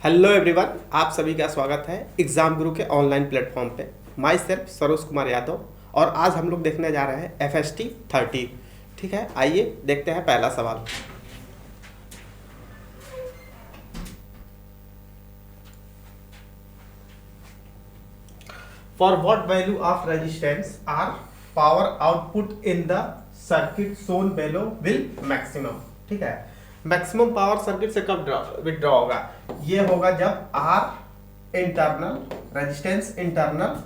Hello everyone, आप सभी का स्वागत है एग्जाम गुरु के ऑनलाइन प्लेटफॉर्म पे। माई सेल्फ सरोज कुमार यादव और आज हम लोग देखने जा रहे हैं FST 30। ठीक है, आइए देखते हैं पहला सवाल। For what value of resistance are power output in the circuit shown below will maximum. ठीक है, मैक्सिमम पावर सर्किट से कब विड्रॉ होगा? ये होगा जब R internal resistance internal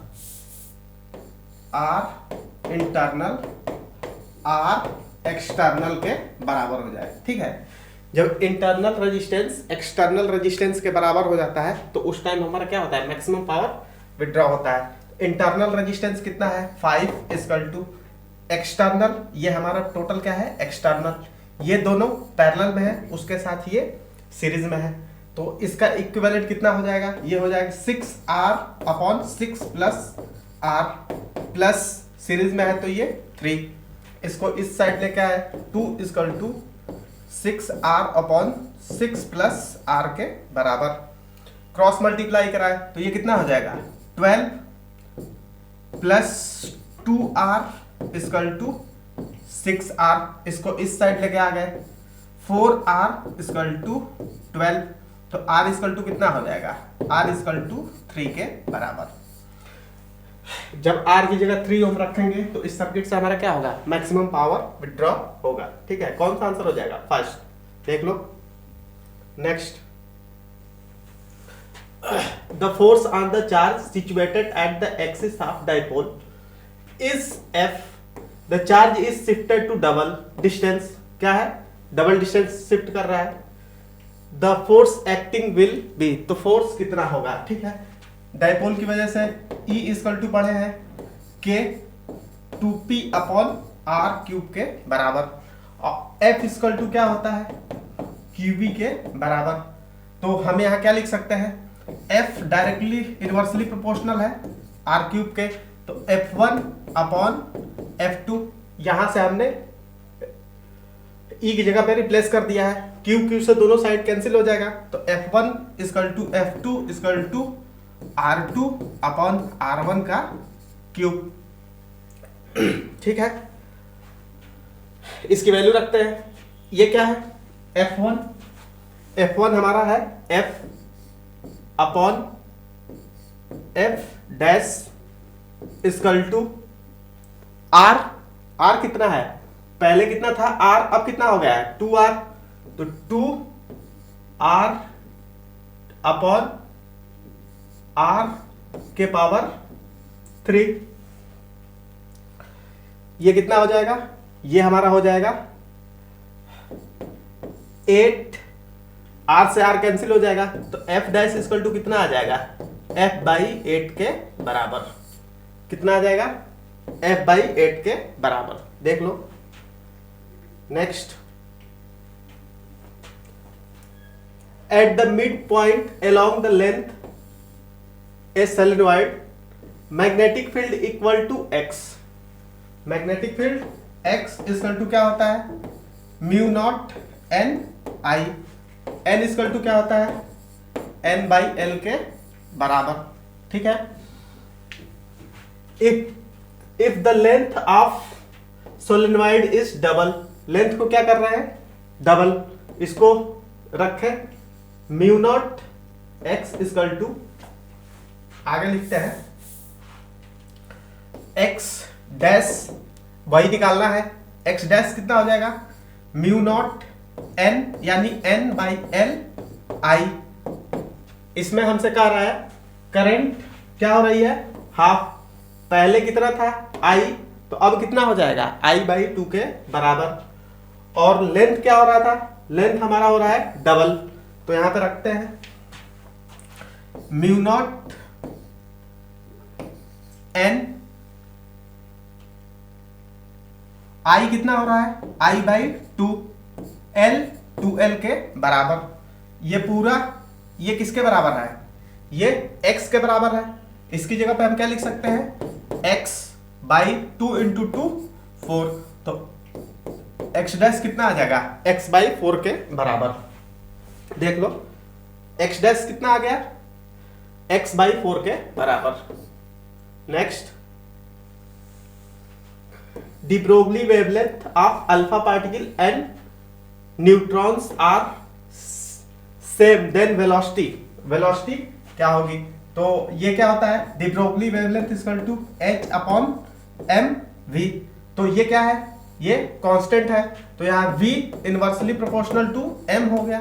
R external के बराबर हो जाए। ठीक है, जब इंटरनल रेजिस्टेंस एक्सटर्नल रेजिस्टेंस के बराबर हो जाता है तो उस टाइम हमारा क्या होता है? मैक्सिमम पावर विड्रॉ होता है। इंटरनल रेजिस्टेंस कितना है? 5 इक्वल टू एक्सटर्नल, ये हमारा टोटल क्या है? एक्सटर्नल। ये दोनों पैरेलल में है, उसके साथ ये सीरीज में है, तो इसका इक्विवेलेंट कितना हो जाएगा? ये हो जाएगा 6R upon 6 plus R plus series में है तो ये 3। इसको इस साइड लेके आए 2 equal to 6R upon 6 plus R के बराबर। क्रॉस मल्टीप्लाई कराए तो ये कितना हो जाएगा? 12 plus 2R equal to 6R। इसको इस साइड लेके आ गए 4R इक्वल टू 12, तो R इक्वल टू कितना हो जाएगा? R इक्वल टू 3 के बराबर। जब R की जगह 3 ओम रखेंगे तो इस सर्किट से हमारा क्या होगा? मैक्सिमम पावर विड्रॉ होगा। ठीक है, कौन सा आंसर हो जाएगा? फर्स्ट देख लो। Next, the force on the charge situated at the axis of dipole is F। The charge is shifted to double distance. क्या है? डबल डिस्टेंस शिफ्ट कर रहा है। The force acting will be, तो फोर्स कितना होगा? ठीक है, डाइपोल की वजह से E इक्वल टू पढ़े हैं K 2P upon R cube के बराबर, और F इक्वल टू क्या होता है? QV के बराबर। तो हम यहाँ क्या लिख सकते हैं? F डायरेक्टली इनवर्सली प्रोपोर्शनल है R क्यूब के, तो F1 अपॉन F2। यहां से हमने E की जगह पे रिप्लेस कर दिया है, Q से दोनों साइड कैंसिल हो जाएगा, तो F1 equal to F2 equal to R2 upon R1 का क्यूब। ठीक है, इसकी वैल्यू रखते हैं। ये क्या है? F1 हमारा है F upon F dash equal to R कितना है? पहले कितना था R, अब कितना हो गया है? 2R, तो 2R अपॉन R के पावर 3। ये कितना हो जाएगा? ये हमारा हो जाएगा 8। R से R कैंसिल हो जाएगा, तो F डैश इक्वल टू कितना आ जाएगा? F बाई 8 के बराबर। कितना आ जाएगा? F बाई 8 के बराबर। देख लो। Next, at the mid point along the length a solenoid magnetic field equal to X। Magnetic field X equal to क्या होता है? Mu not N I। N equal to क्या होता है? N बाई L के बराबर। ठीक है, if the length of solenoid is double, length को क्या कर रहे हैं? डबल। इसको रखें mu naught x equal to, आगे लिखते हैं एक्स डैश, वही निकालना है। एक्स डैश कितना हो जाएगा? म्यू नॉट एन, यानी एन बाई एल आई। इसमें हमसे कह रहा है करंट क्या हो रही है? हाफ। पहले कितना था? I, तो अब कितना हो जाएगा? I बाई 2 के बराबर। और लेंथ क्या हो रहा था? लेंथ हमारा हो रहा है डबल, तो यहां पे रखते हैं म्यू नॉट एन, I कितना हो रहा है? I बाई 2, L 2L के बराबर। ये पूरा ये किसके बराबर है? ये x के बराबर है। इसकी जगह पे हम क्या लिख सकते हैं? x बाई 2 इंटू 2 4, तो x डैश कितना आ जाएगा? x बाई 4 के बराबर। देख लो, एक्स डैश कितना आ गया, एक्स बाई 4 के बराबर। Next, de Broglie wavelength of alpha particle and neutrons are same then velocity. Velocity क्या होगी, तो ये क्या होता है, de Broglie wavelength equal to h upon m v. तो ये क्या है, ये कांस्टेंट है, तो यहाँ v inversely proportional to m हो गया।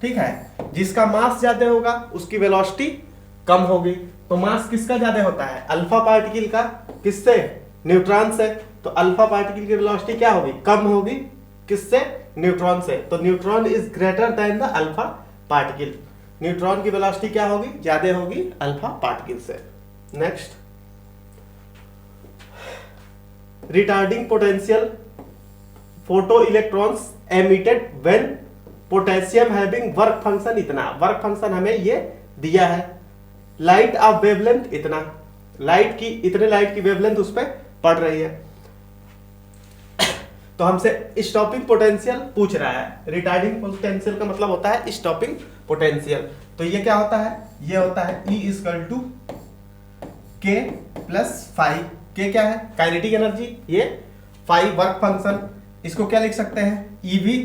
ठीक है, जिसका मास ज्यादा होगा उसकी वेलोसिटी कम होगी। तो मास किसका ज्यादा होता है, अल्फा पार्टिकल का, किससे, न्यूट्रॉन से। तो अल्फा पार्टिकल की वेलोसिटी क्या होगी, कम होगी, किससे, न्यूट्रॉन से। तो neutron is greater than the alpha particle. Neutron की वेलोसिटी क्या होगी, ज्यादा होगी अल्फा पार्टिकल से। Next, retarding potential photo electrons emitted when potassium having work function इतना। वर्क फंक्शन हमें ये दिया है, लाइट ऑफ वेवलेंथ इतना, लाइट की इतने लाइट की वेवलेंथ उस पर पड़ रही है। तो हमसे स्टॉपिंग पोटेंशियल पूछ रहा है। रिटार्डिंग पोटेंशियल का मतलब होता है स्टॉपिंग पोटेंशियल। तो ये क्या होता है, ये होता है E इक्वल टू के प्लस फाइव। के क्या है, काइनेटिक एनर्जी, ये फाइव वर्क फंक्शन। इसको क्या लिख सकते हैं, EV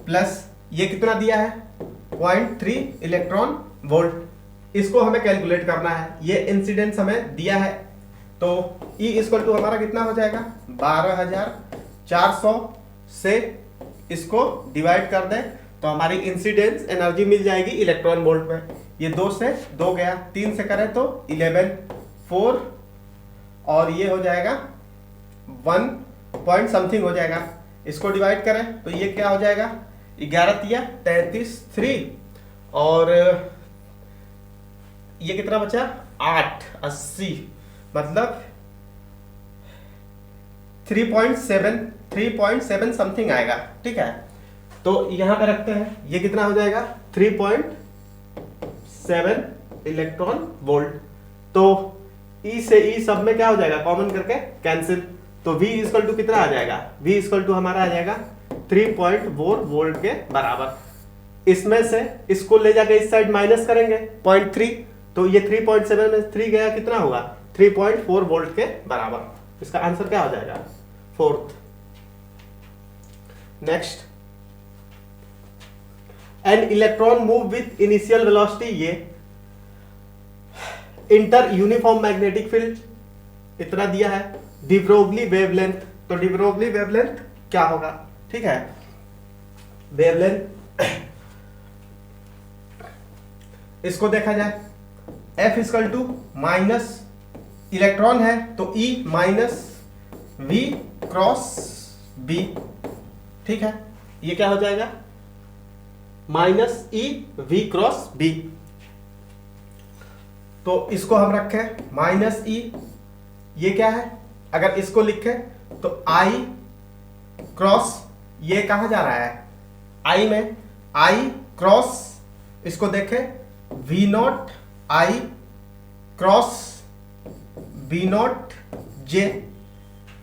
प्लस ये कितना दिया है 0.3 इलेक्ट्रॉन वोल्ट। इसको हमें कैलकुलेट करना है, ये इंसिडेंस हमें दिया है। तो E इक्वल टू हमारा कितना हो जाएगा 12,400 से इसको डिवाइड कर दें तो हमारी इंसिडेंस एनर्जी मिल जाएगी इलेक्ट्रॉन वोल्ट में। ये 2 से 2 गया, 3 से करें तो 11, 4 और ये हो जाएगा 1 पॉइंट समथिंग हो जाएगा। इसको डिवाइड करें तो ये क्या हो जाएगा 11 तिया 33, 3 और ये कितना बचा 8, 80 मतलब 3.7 समथिंग आएगा। ठीक है, तो यहां पे रखते हैं, ये कितना हो जाएगा 3.7 इलेक्ट्रॉन वोल्ट। तो E से E सब में क्या हो जाएगा, कॉमन करके कैंसिल। तो V इक्वल टू कितना आ जाएगा, V इक्वल टू हमारा आ जाएगा 3.4 वोल्ट के बराबर। इसमें से इसको ले जाके इस साइड माइनस करेंगे 0.3, तो ये 3.7 में 3 गया, कितना होगा 3.4 वोल्ट के बराबर। इसका आंसर क्या हो जाएगा, fourth. Next, an electron move with initial velocity, ये इंटर यूनिफॉर्म मैग्नेटिक फील्ड इतना दिया है। डी ब्रोगली वेवलेंथ, तो डी ब्रोगली वेवलेंथ क्या होगा, ठीक है, वेवलेंथ इसको देखा जाए F equal to minus electron है तो E minus V cross B। ठीक है, ये क्या हो जाएगा minus E V cross B। तो इसको हम रखें माइनस E, ये क्या है, अगर इसको लिखें तो I क्रॉस, ये कहां जा रहा है I में, I क्रॉस इसको देखें V not I cross B not J,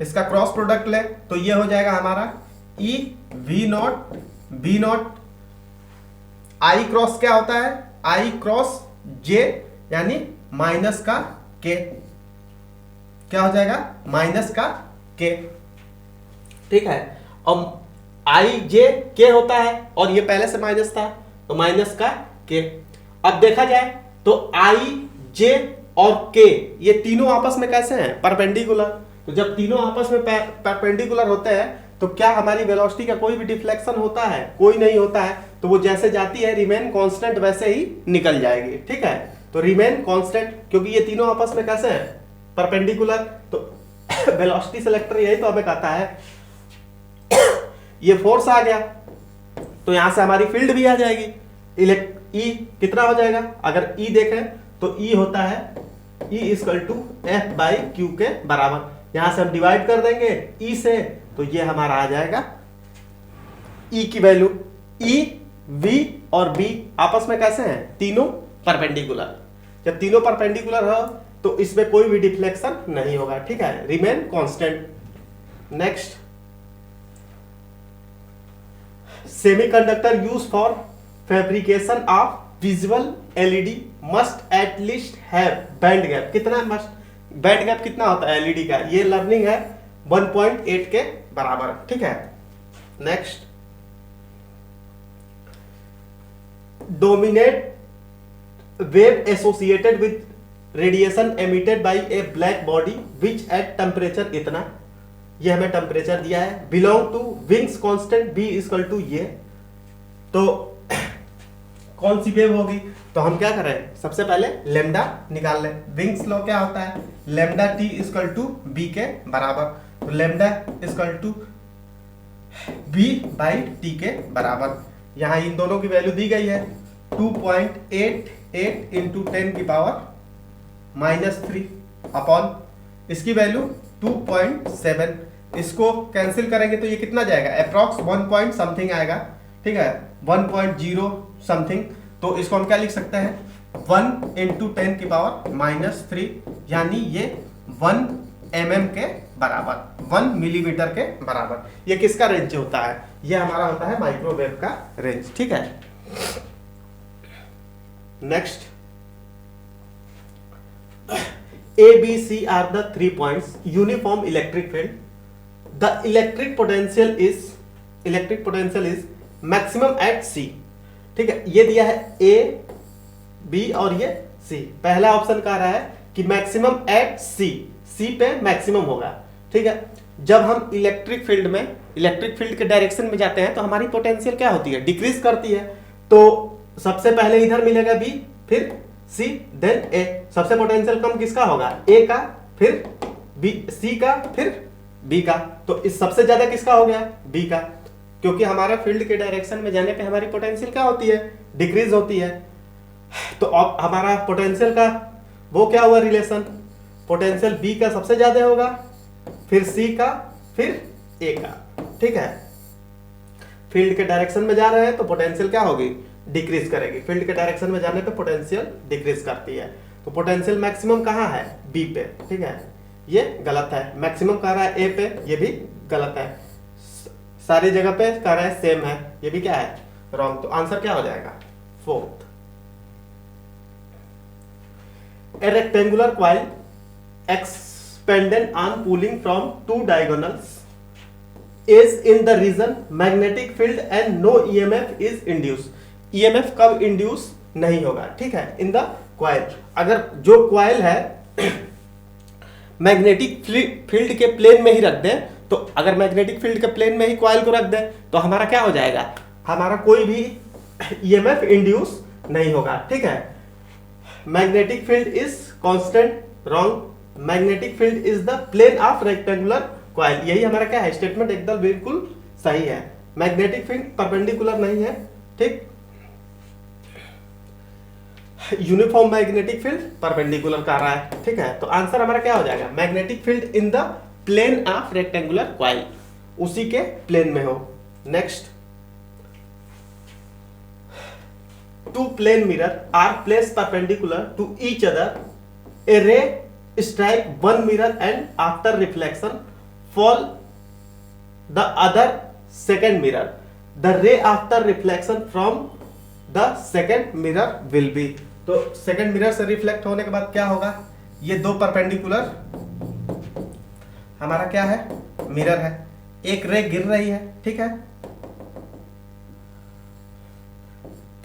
इसका क्रॉस प्रोडक्ट ले तो ये हो जाएगा हमारा E V not B not. I cross क्या होता है, I क्रॉस J यानी माइनस का K, क्या हो जाएगा माइनस का K। ठीक है, और I J K होता है और ये पहले से माइनस था तो माइनस का K। अब देखा जाए तो I J और K ये तीनों आपस में कैसे हैं, परपेंडिकुलर। तो जब तीनों आपस में परपेंडिकुलर होते हैं तो क्या हमारी वेलोसिटी का कोई भी डिफ्लेक्शन होता है, कोई नहीं होता है। तो वो जैसे जाती है रिमेन कांस्टेंट वैसे ही निकल जाएगी। ठीक है, तो रिमेन कांस्टेंट क्योंकि ये तीनों आपस में कैसे हैं, परपेंडिकुलर। तो वेलोसिटी सेलेक्टर यही तो हमें कहता है। ये फोर्स आ गया तो यहां से हमारी फील्ड भी आ जाएगी। E कितना हो जाएगा, अगर E देखें तो E होता है E equal to F by q के बराबर। यहां से हम डिवाइड कर देंगे E से तो ये हमारा आ जाएगा E की वैल्यू। E V और B आपस में कैसे हैं, तीनों परपेंडिकुलर। जब तीनों परपेंडिकुलर हो तो इसमें कोई भी डिफ्लेक्शन नहीं होगा। ठीक है, remain constant. Next, semiconductor use for fabrication of visual LED must at least have banned gap, कितना मस्ट बैंड गैप कितना होता है एलईडी का, ये लर्निंग है 1.8 के बराबर, ठीक है। Next, dominate wave associated with radiation emitted by a black body which at temperature इतना, ये हमें टेम्परेचर दिया है, belong to Wien's constant b equal to ये, तो कौन सी वेव होगी, तो हम क्या करें, सबसे पहले लेमडा निकाल लें। विंग्स लॉ क्या होता है, lambda T equal to b के बराबर, तो lambda equal to b by T के बराबर, यहाँ इन दोनों की वैल्यू दी गई है 2.88 इंटू 10 की पावर -3 अपॉन इसकी वैल्यू 2.7, इसको कैंसिल करेंगे तो ये कितना जाएगा, अप्रॉक्स 1 पॉइंट समथिंग आएगा, ठीक है, 1.0 समथिंग, तो इसको हम क्या लिख सकते हैं 1 इंटू 10 की पावर -3, यानी ये 1 mm के बराबर, 1 मिलीमीटर के बराबर। ये किसका रेंज होता है, ये हमारा होता है माइक्रोवेव का रेंज, ठीक है। Next, A, B, C are the 3 points uniform electric field. The electric potential is maximum at C, ठीक है। ये दिया है A, B और ये C। पहला ऑप्शन कह रहा है कि मैक्सिमम एट C, C पे मैक्सिमम होगा, ठीक है। जब हम इलेक्ट्रिक फील्ड के डायरेक्शन में जाते हैं तो हमारी पोटेंशियल क्या होती है, डिक्रीज करती है, तो सबसे पहले इधर मिलेगा B, फिर C, देन A। सबसे पोटेंशियल कम किसका होगा, A का, फिर B, C का, फिर B का, तो इस सबसे ज्यादा किसका हो गया, B का, क्योंकि हमारा फील्ड के डायरेक्शन में जाने पे हमारी पोटेंशियल क्या होती है, डिक्रीज होती है। तो अब हमारा पोटेंशियल का वो क्या हुआ रिलेशन, पोटेंशियल B का सबसे ज्यादा होगा, फिर C का, फिर A का, ठीक है। फील्ड के डायरेक्शन में जा रहे हैं तो पोटेंशियल क्या होगी, डिक्रीज करेगी, फील्ड के डायरेक्शन में जाने पे पोटेंशियल डिक्रीज करती है। तो पोटेंशियल मैक्सिमम कहाँ है, बी पे, ठीक है, ये गलत है। मैक्सिमम कह रहा है ए पे, ये भी गलत है। सारी जगह पे कह रहा है सेम है, ये भी क्या है, रॉन्ग। तो आंसर क्या हो जाएगा, fourth. A rectangular coil expanded on pulling from 2 diagonals is in the region magnetic field and no EMF is induced. EMF कब इंड्यूस नहीं होगा, ठीक है, इन द कॉइल। अगर जो कॉइल है मैग्नेटिक फील्ड के प्लेन में ही रख दें, तो अगर मैग्नेटिक फील्ड के प्लेन में ही कॉइल को रख दें तो हमारा क्या हो जाएगा, हमारा कोई भी EMF इंड्यूस नहीं होगा, ठीक है। Magnetic field is constant, wrong. Magnetic field is the plane of rectangular coil, यही हमारा क्या है, स्टेटमेंट एकदम बिल्कुल सही है। मैग्नेटिक फील्ड परपेंडिकुलर नहीं है, ठीक। यूनिफॉर्म मैग्नेटिक फील्ड परपेंडिकुलर कर रहा है, ठीक है। तो आंसर हमारा क्या हो जाएगा, magnetic field in the plane of rectangular coil, उसी के प्लेन में हो। Next, 2 plane mirror are placed perpendicular to each other. A ray strike one mirror and after reflection fall the other second mirror. The ray after reflection from the second mirror will be. तो second mirror से reflect होने के बाद क्या होगा, ये 2 perpendicular हमारा क्या है, मिरर है। एक रे गिर रही है, ठीक है,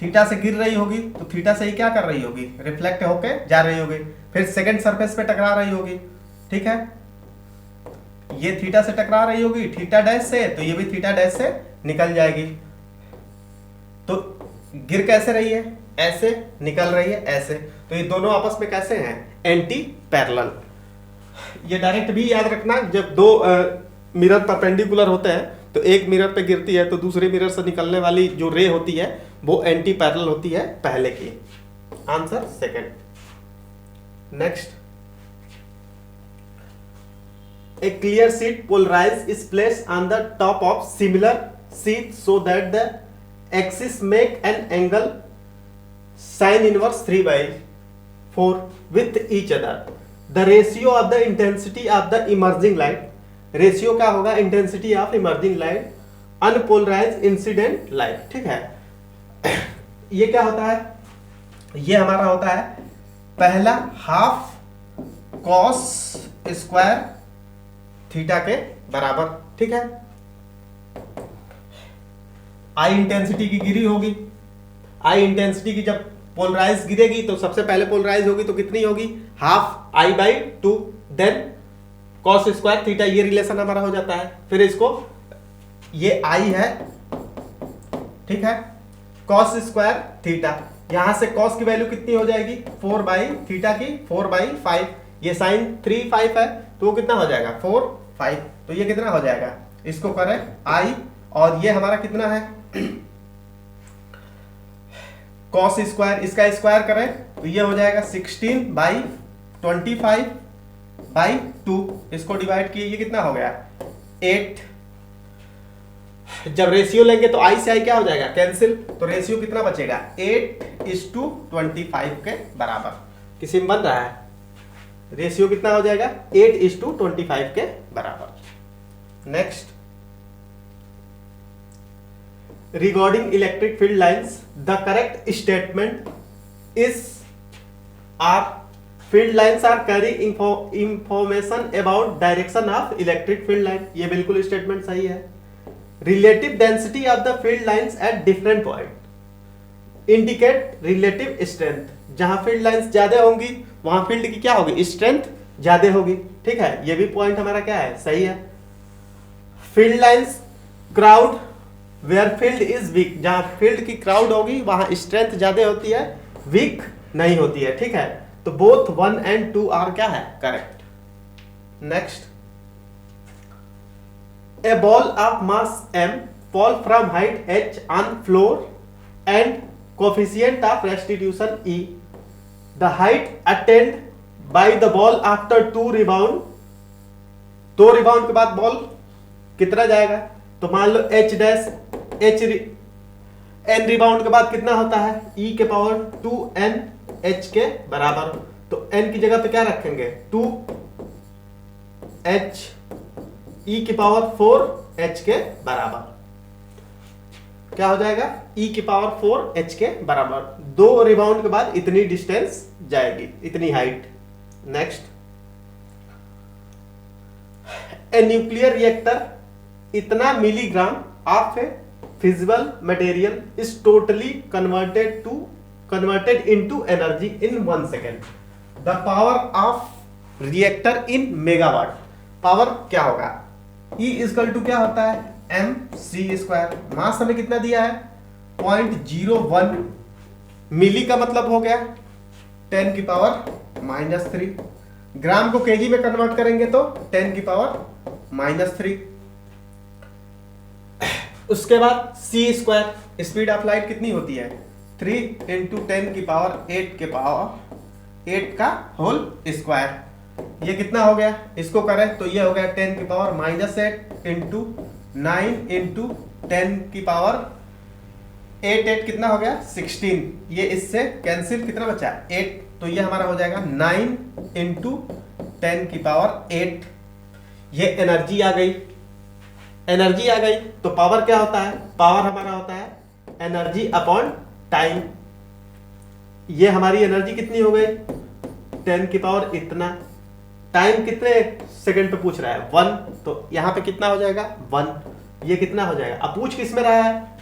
थीटा से गिर रही होगी, तो थीटा से ही क्या कर रही होगी, रिफ्लेक्ट होके जा रही होगी, फिर सेकंड सरफेस पे टकरा रही होगी, ठीक है। ये थीटा से टकरा रही होगी थीटा डैश से, तो ये भी थीटा डैश से निकल जाएगी। तो गिर कैसे रही है, ऐसे निकल रही है, ऐसे, तो ये दोनों आपस में कैसे हैं, एंटी पैरेलल। ये डायरेक्ट भी याद रखना, जब 2 मिरर परपेंडिकुलर होते हैं तो एक मिरर पे गिरती है तो दूसरे मिरर से निकलने वाली जो रे होती है वो एंटी पैरेलल होती है पहले की। Answer second. Next, a clear sheet polarized is placed on the top of similar sheet so that the axis make an angle sin inverse 3/4 with each other. The ratio of the intensity of the emerging light, ratio क्या होगा, intensity of emerging light unpolarised incident light, ठीक है। ये क्या होता है, ये हमारा होता है पहला हाफ कॉस स्क्वायर थीटा के बराबर, ठीक है। आई इंटेंसिटी की गिरी होगी, आई इंटेंसिटी की जब पोलराइज गिरेगी तो सबसे पहले पोलराइज होगी तो कितनी होगी, half I by 2, then cos square theta, ये रिलेशन हमारा हो जाता है। फिर इसको, ये आई है, ठीक है, कॉस स्क्वायर थीटा, यहां से कॉस की वैल्यू कितनी हो जाएगी 4 बाई थीटा की 4 बाई 5, ये साइन 3 5 है तो वो कितना हो जाएगा 4 5, तो ये कितना हो जाएगा, इसको करें आई, और ये हमारा कितना है कॉस स्क्वायर, इसका स्क्वायर करें तो ये हो जाएगा 16 बाई 25 बाई 2, इसको डिवाइड किए ये कितना हो गया 8। जब रेशियो लेंगे तो आई से आई क्या हो जाएगा कैंसिल, तो रेशियो कितना बचेगा 8:25 के बराबर। किसी में बन रहा है, रेशियो कितना हो जाएगा 8:25 के बराबर। Next, regarding electric field lines the correct statement is are field lines are carry information about direction of electric field line, ये बिल्कुल स्टेटमेंट सही है। Relative density of the field lines at different point indicate relative strength, जहां field lines ज्यादा होंगी वहां field की क्या होगी स्ट्रेंथ ज्यादा होगी, ठीक है, ये भी पॉइंट हमारा क्या है सही है। Field lines crowd where field is weak, जहां फील्ड की क्राउड होगी वहां स्ट्रेंथ ज्यादा होती है, वीक नहीं होती है, ठीक है। तो बोथ 1 and 2 आर क्या है correct. Next, a ball of mass m fall from height h on floor and coefficient of restitution e, the height attained by the ball after 2 rebound, 2 rebound के बाद बॉल कितना जाएगा, तो मान लो h dash n rebound के बाद कितना होता है e के पावर 2n h के बराबर, तो n की जगह पे क्या रखेंगे 2h e की पावर 4h के बराबर, क्या हो जाएगा e की पावर 4h के बराबर, 2 रिबाउंड के बाद इतनी डिस्टेंस जाएगी, इतनी height. Next, a nuclear reactor इतना milligram of a feasible material is totally converted into energy in 1 second, the power of reactor in megawatt, power क्या होगा E इक्वल टू क्या होता है mc स्क्वायर, मास हमें कितना दिया है 0.01 मिली का मतलब हो गया 10 की पावर -3, ग्राम को केजी में कन्वर्ट करेंगे तो 10 की पावर -3। उसके बाद c square, speed of light कितनी होती है 3 × 10 की पावर 8 के पावर 8 का होल स्क्वायर, ये कितना हो गया, इसको करें तो ये हो गया 10 की पावर -8 इंटू 9 इंटू 10 की पावर 8 कितना हो गया 16, ये इससे कैंसिल कितना बचा 8, तो ये हमारा हो जाएगा 9 इंटू 10 की पावर 8, ये एनर्जी आ गई, एनर्जी आ गई। तो पावर क्या होता है, पावर हमारा होता है एनर्जी अपॉन टाइम, ये हमारी एनर्जी कितनी हो गई 10 की पावर इतना, टाइम कितने सेकंड पे पूछ रहा है 1, तो यहां पे कितना हो जाएगा 1, ये कितना हो जाएगा, अब पूछ किस में रहा है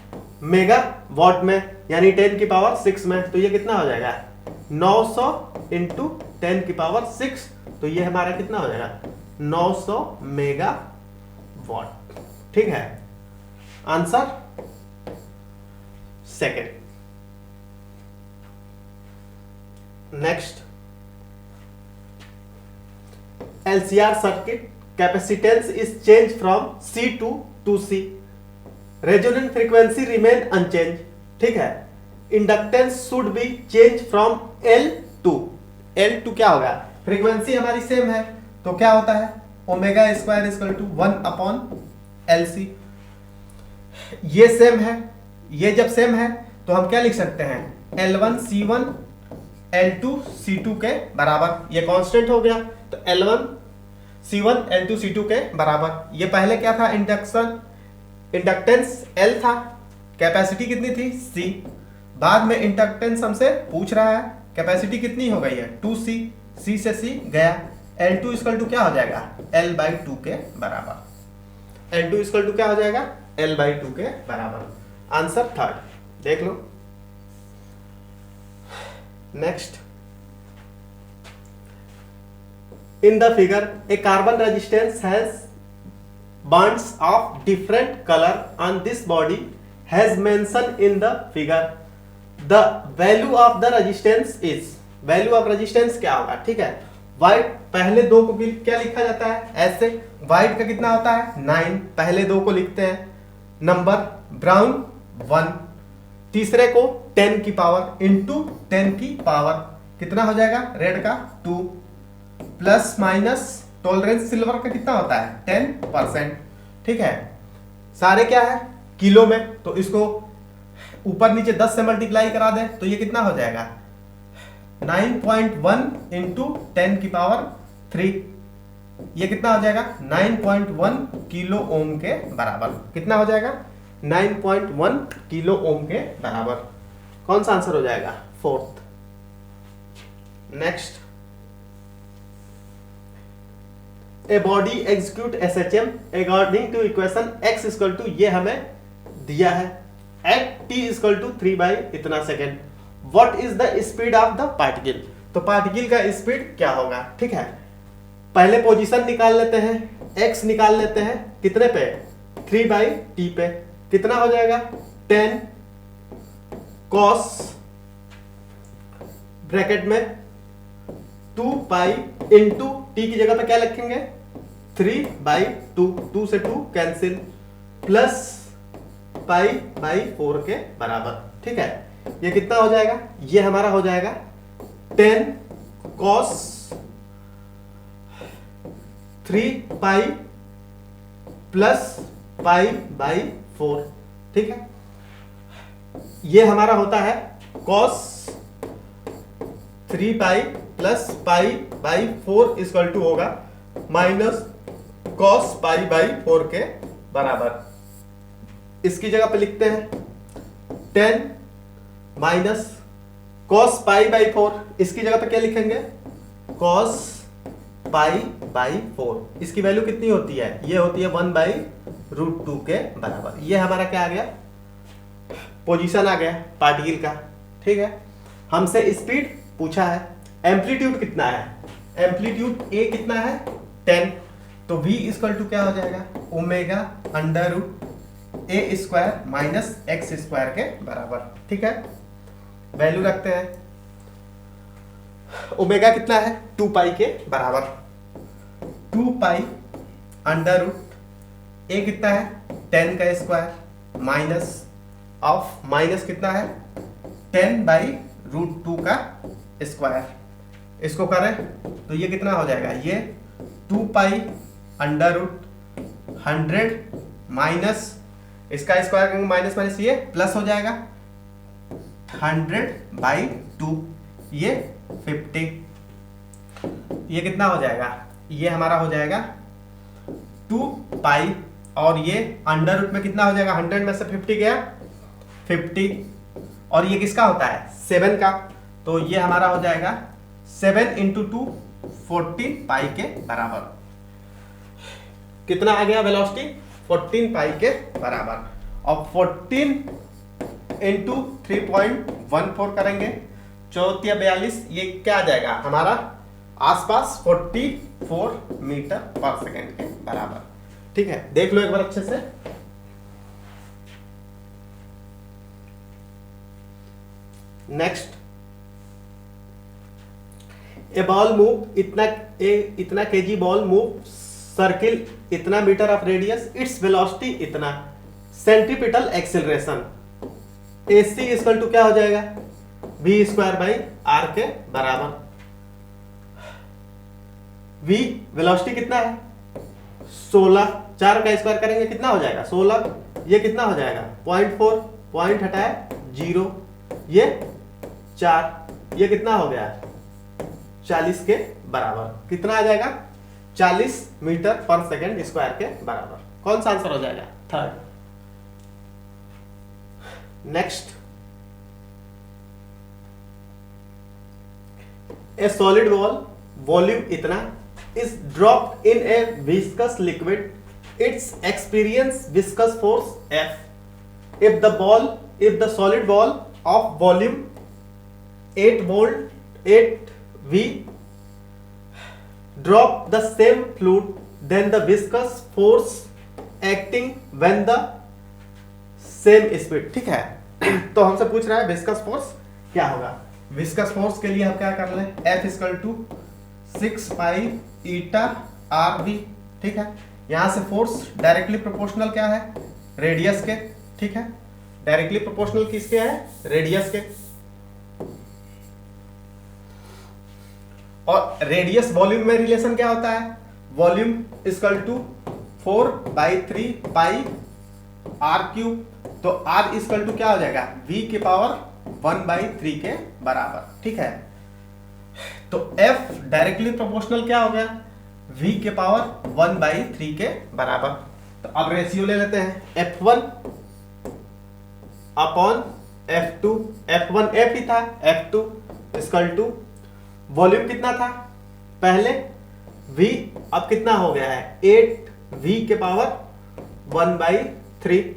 मेगा वाट में, यानी 10 की पावर 6 में, तो ये कितना हो जाएगा 900 इंटू 10 की पावर 6, तो ये हमारा कितना हो जाएगा 900 मेगा वाट, ठीक है। Answer second. Next, LCR circuit capacitance is changed from C to 2C, resonant frequency remain unchanged, ठीक है। Inductance should be changed from L to क्या होगा, फ्रीक्वेंसी हमारी सेम है तो क्या होता है omega square equal to 1/LC, ये सेम है, ये जब सेम है तो हम क्या लिख सकते हैं L1 C1 L2 C2 के बराबर, ये कांस्टेंट हो गया तो L1 C1 L2 C2 के बराबर। ये पहले क्या था इंडक्टेंस L था, कैपेसिटी कितनी थी C, बाद में इंडक्टेंस हमसे पूछ रहा है, कैपेसिटी कितनी हो गई है 2C, C से C गया, L2 इक्वल टू क्या हो जाएगा L/2 के बराबर। L2 इक्वल टू क्या हो जाएगा L/2 के बराबर। आंसर थर्ड देख लो। Next, in the figure a carbon resistance has bonds of different color on this body has mentioned in the figure, the value of the resistance is, value of resistance क्या होगा, ठीक है। White पहले दो को क्या लिखा जाता है ऐसे, व्हाइट का कितना होता है 9, पहले दो को लिखते हैं नंबर, ब्राउन 1, तीसरे को 10 की पावर इंटू 10 की पावर कितना हो जाएगा रेड का 2, प्लस माइनस टॉलरेंस सिल्वर का कितना होता है 10%, ठीक है। सारे क्या है किलो में, तो इसको ऊपर नीचे 10 से मल्टीप्लाई करा दें तो ये कितना हो जाएगा 9.1 इंटू 10 की पावर 3, ये कितना हो जाएगा 9.1 किलो ओम के बराबर। कितना हो जाएगा 9.1 किलो ओम के बराबर। कौन सा आंसर हो जाएगा fourth. Next, a body execute SHM according to equation x equal to, ये हमें दिया है एट t इक्वल टू 3 इतना second. What is the speed of the particle, तो पार्टिकल का स्पीड क्या होगा, ठीक है। पहले पोजीशन निकाल लेते हैं, x निकाल लेते हैं कितने पे 3/t पे, कितना हो जाएगा 10 cos ब्रैकेट में 2 पाई इंटू टी की जगह पे क्या लिखेंगे 3/2, 2 से 2 कैंसिल, प्लस π/4 के बराबर, ठीक है। ये कितना हो जाएगा, ये हमारा हो जाएगा 10 cos 3π प्लस π/4, ठीक है। ये हमारा होता है cos 3π प्लस π/4 इक्वल टू होगा माइनस cos π/4 के बराबर। इसकी जगह पे लिखते हैं 10 माइनस cos π/4, इसकी जगह पे क्या लिखेंगे cos π/4। इसकी वैल्यू कितनी होती है, ये होती है 1/√2 के बराबर। ये हमारा क्या आ गया पोजीशन आ गया पार्टिकल का, ठीक है। हमसे स्पीड पूछा है, एम्पलीट्यूड कितना है, एम्पलीट्यूड a कितना है 10, तो v इक्वल टू क्या हो जाएगा ओमेगा √a² माइनस x² के बराबर, ठीक है। वैल्यू रखते हैं, ओमेगा कितना है 2 पाई के बराबर, 2 पाई √a कितना है 10 का स्क्वायर माइनस ऑफ माइनस कितना है 10/√2 का स्क्वायर। इसको करें तो ये कितना हो जाएगा, ये 2 पाई √100 माइनस इसका स्क्वायर करेंगे माइनस माइनस ये प्लस हो जाएगा 100/2, ये 50, ये कितना हो जाएगा, ये हमारा हो जाएगा 2 पाई और ये अंडर रूट में कितना हो जाएगा 100 में से 50 गया 50, और ये किसका होता है 7 का, तो ये हमारा हो जाएगा 7 × 2 14 पाई के बराबर। कितना आ गया वेलोसिटी 14 पाई के बराबर। और 14 × 3.14 करेंगे 42, ये क्या आ जाएगा हमारा आसपास 44 मीटर पर सेकेंड के बराबर, ठीक है। देख लो एक बार अच्छे से। नेक्स्ट, ए बॉल मूव इतना केजी बॉल मूव सर्किल इतना metre of radius, its velocity इतना, centripetal acceleration AC equal to क्या हो जाएगा v²/r के बराबर। v वेलोसिटी कितना है 16, 4 का स्क्वायर करेंगे कितना हो जाएगा 16, ये कितना हो जाएगा 0.4, पॉइंट हटाए 0, ये 4, ये कितना हो गया 40 के बराबर। कितना आ जाएगा 40 मीटर पर सेकेंड स्क्वायर के बराबर। कौन सा आंसर हो जाएगा third. Next, a solid ball volume इतना is dropped in a viscous liquid, its experience viscous force F if the solid ball of volume 8 V drop the same fluid, then the viscous force acting when the same speed. ठीक है, तो हमसे पूछ रहा है viscous force क्या होगा। Viscous force के लिए हम क्या कर लें, F equal to 6 pi eta r v. ठीक है, यहां से फोर्स डायरेक्टली प्रोपोर्शनल क्या है, रेडियस के। ठीक है, डायरेक्टली प्रोपोर्शनल किसके है, रेडियस के। और रेडियस वॉल्यूम में रिलेशन क्या होता है, volume equal to 4/3 pi r cube. तो आर इक्वल टू क्या हो जाएगा, v के पावर 1/3 के बराबर। ठीक है, तो f डायरेक्टली प्रोपोर्शनल क्या हो गया, v के पावर 1/3 के बराबर। तो अब रेशियो ले लेते हैं, F1 upon F2। F1 F ही था, F2 इक्वल टू वॉल्यूम कितना था पहले v, अब कितना हो गया है 8v के पावर 1/3।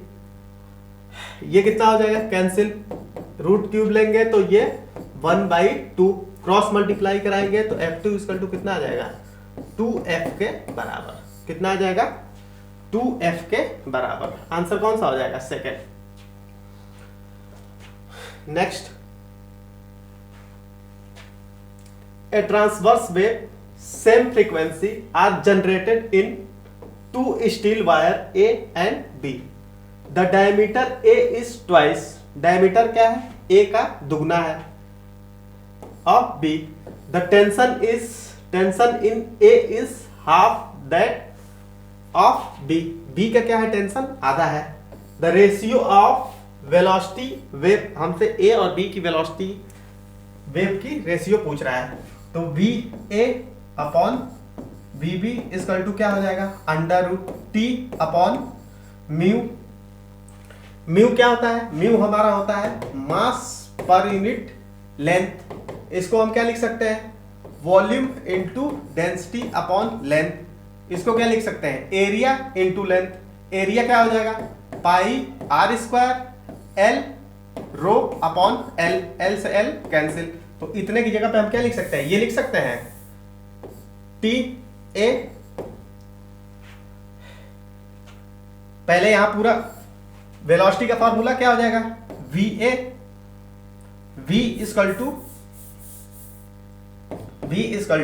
ये कितना हो जाएगा, कैंसिल, रूट क्यूब लेंगे तो ये 1/2, क्रॉस मल्टीप्लाई कराएंगे तो F2 इक्वल टू कितना आ जाएगा, 2f के बराबर। कितना आ जाएगा, 2f के बराबर। आंसर कौन सा हो जाएगा, second. Next, a transverse wave same frequency are generated in two steel wire A and B. The diameter A is twice, diameter क्या है, A का दुगना है, of B. The tension in A is half that of B. B का क्या है, tension आधा है। The ratio of velocity wave, हमसे A और B की वेलोसिटी वेव की रेशियो पूछ रहा है, तो v a upon we b equal to क्या हो जाएगा, under root T upon mu. Mu क्या होता है, म्यू हमारा होता है मास पर यूनिट लेंथ। इसको हम क्या लिख सकते हैं, volume into density upon length. इसको क्या लिख सकते हैं, एरिया इनटू लेंथ। एरिया क्या हो जाएगा, pi r square l rho upon l, l से एल कैंसिल। तो इतने की जगह पे हम क्या लिख सकते हैं, ये लिख सकते हैं टी ए। पहले यहां पूरा वेलोसिटी का फॉर्मूला क्या हो जाएगा, v a, v equal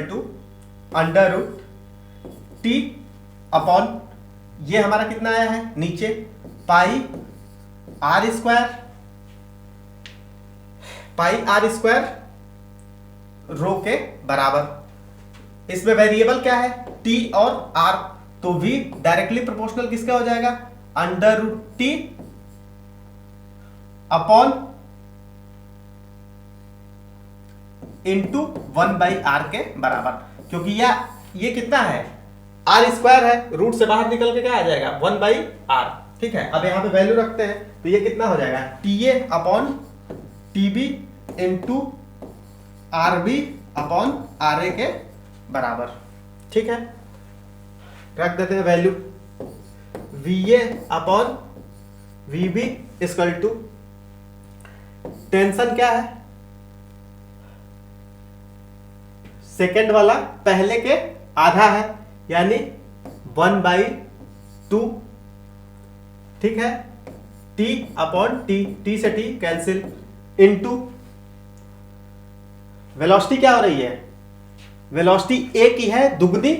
to under root T upon, ये हमारा कितना आया है नीचे, पाई आर स्क्वायर रो के बराबर। इसमें वेरिएबल क्या है, टी और आर, तो v डायरेक्टली प्रोपोर्शनल किसका हो जाएगा, under root T upon into 1/r के बराबर। क्योंकि ये कितना है, आर स्क्वायर है, रूट से बाहर निकल के क्या आ जाएगा, 1/r। ठीक है, अब यहां पे वैल्यू रखते हैं तो ये कितना हो जाएगा, T a upon T b into r b upon r a के बराबर। ठीक है, रख देते हैं value, V a upon we b equal to, tension क्या है, सेकेंड वाला पहले के आधा है, यानी 1/2। ठीक है, टी अपॉन टी, टी से टी कैंसिल, इनटू वेलोसिटी क्या हो रही है, वेलोसिटी ए की है दुगनी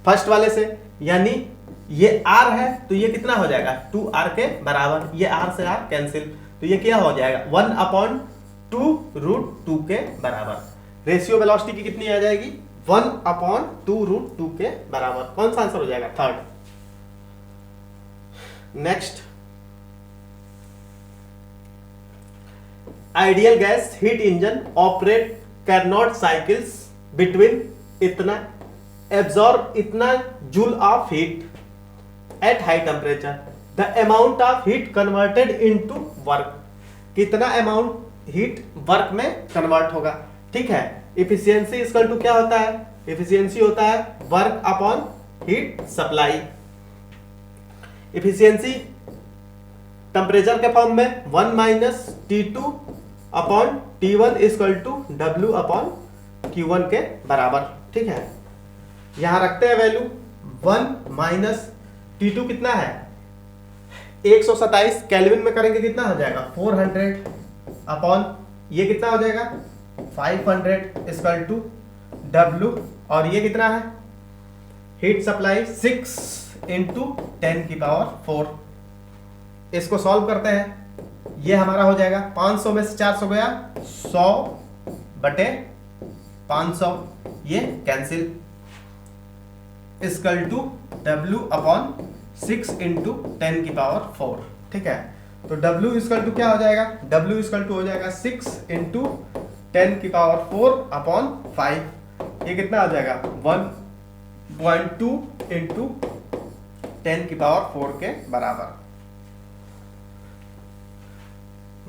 फर्स्ट वाले से, यानी ये आर है तो ये कितना हो जाएगा, 2r के बराबर। ये r से r कैंसिल, तो ये क्या हो जाएगा, 1/2√2 के बराबर। रेशियो वेलोसिटी की कितनी आ जाएगी, 1/2√2 के बराबर। कौन सा आंसर हो जाएगा, third. Next, ideal gas heat engine operate Carnot cycles between इतना absorb इतना joule of heat at high temperature. The amount of heat converted into work, कितना amount heat work में convert होगा। ठीक है। इफिशियंसी इक्वल टू क्या होता है, इफिशियंसी होता है work upon heat supply. Efficiency temperature के फॉर्म में 1 minus T2 upon T1 equal to W upon Q1 के बराबर, ठीक है। यहां रखते हैं वैल्यू 1 माइनस T2 कितना है 127, केल्विन में करेंगे कितना हो जाएगा 400 अपॉन ये कितना हो जाएगा 500 इक्वल टू W, और ये कितना है हीट सप्लाई 6 इंटू 10 की पावर 4। इसको सॉल्व करते हैं, ये हमारा हो जाएगा 500 में से 400 गया 100 बटे 500, ये cancel equal to W upon 6 into 10 की पावर 4, ठीक है। तो W इक्वल टू क्या हो जाएगा, W इक्वल टू हो जाएगा 6 इंटू 10 की पावर 4 अपॉन 5, ये कितना आ जाएगा 1.2 इंटू 10 की पावर 4 के बराबर,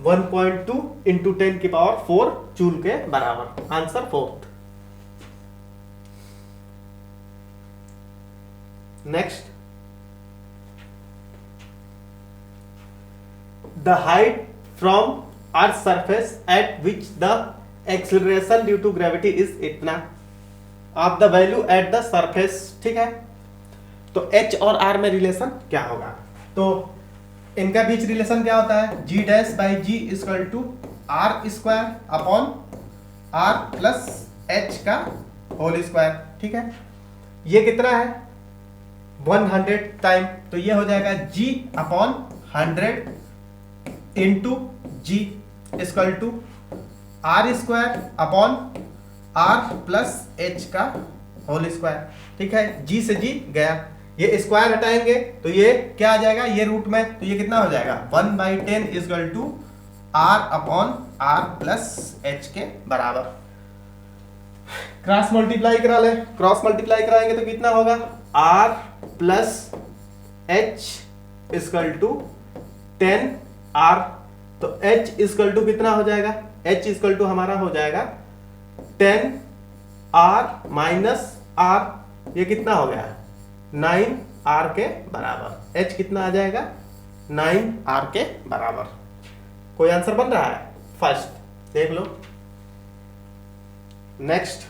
1.2 इंटू 10 की पावर 4 जूल के बराबर। Answer fourth. Next, the height from earth surface at which the acceleration due to gravity is इतना of the value at the surface, ठीक है। तो H और R में रिलेशन क्या होगा, तो इनका बीच रिलेशन क्या होता है G dash by G equal to R square upon R plus H का होल स्क्वायर, ठीक है। ये कितना है 100 टाइम, तो ये हो जाएगा G upon 100 into G equal to R square upon R plus H का होल स्क्वायर, ठीक है। G से G गया, ये स्क्वायर हटाएंगे तो ये क्या आ जाएगा, ये रूट में, तो ये कितना हो जाएगा 1/10 equal to R upon R plus H के बराबर। क्रॉस मल्टीप्लाई करा ले, क्रॉस मल्टीप्लाई कराएंगे तो कितना होगा R plus H equal to 10R, तो H इक्वल टू कितना हो जाएगा, H इक्वल टू हमारा हो जाएगा 10R माइनस R, ये कितना हो गया 9R के बराबर। H कितना आ जाएगा 9R के बराबर। कोई आंसर बन रहा है, फर्स्ट देख लो। Next,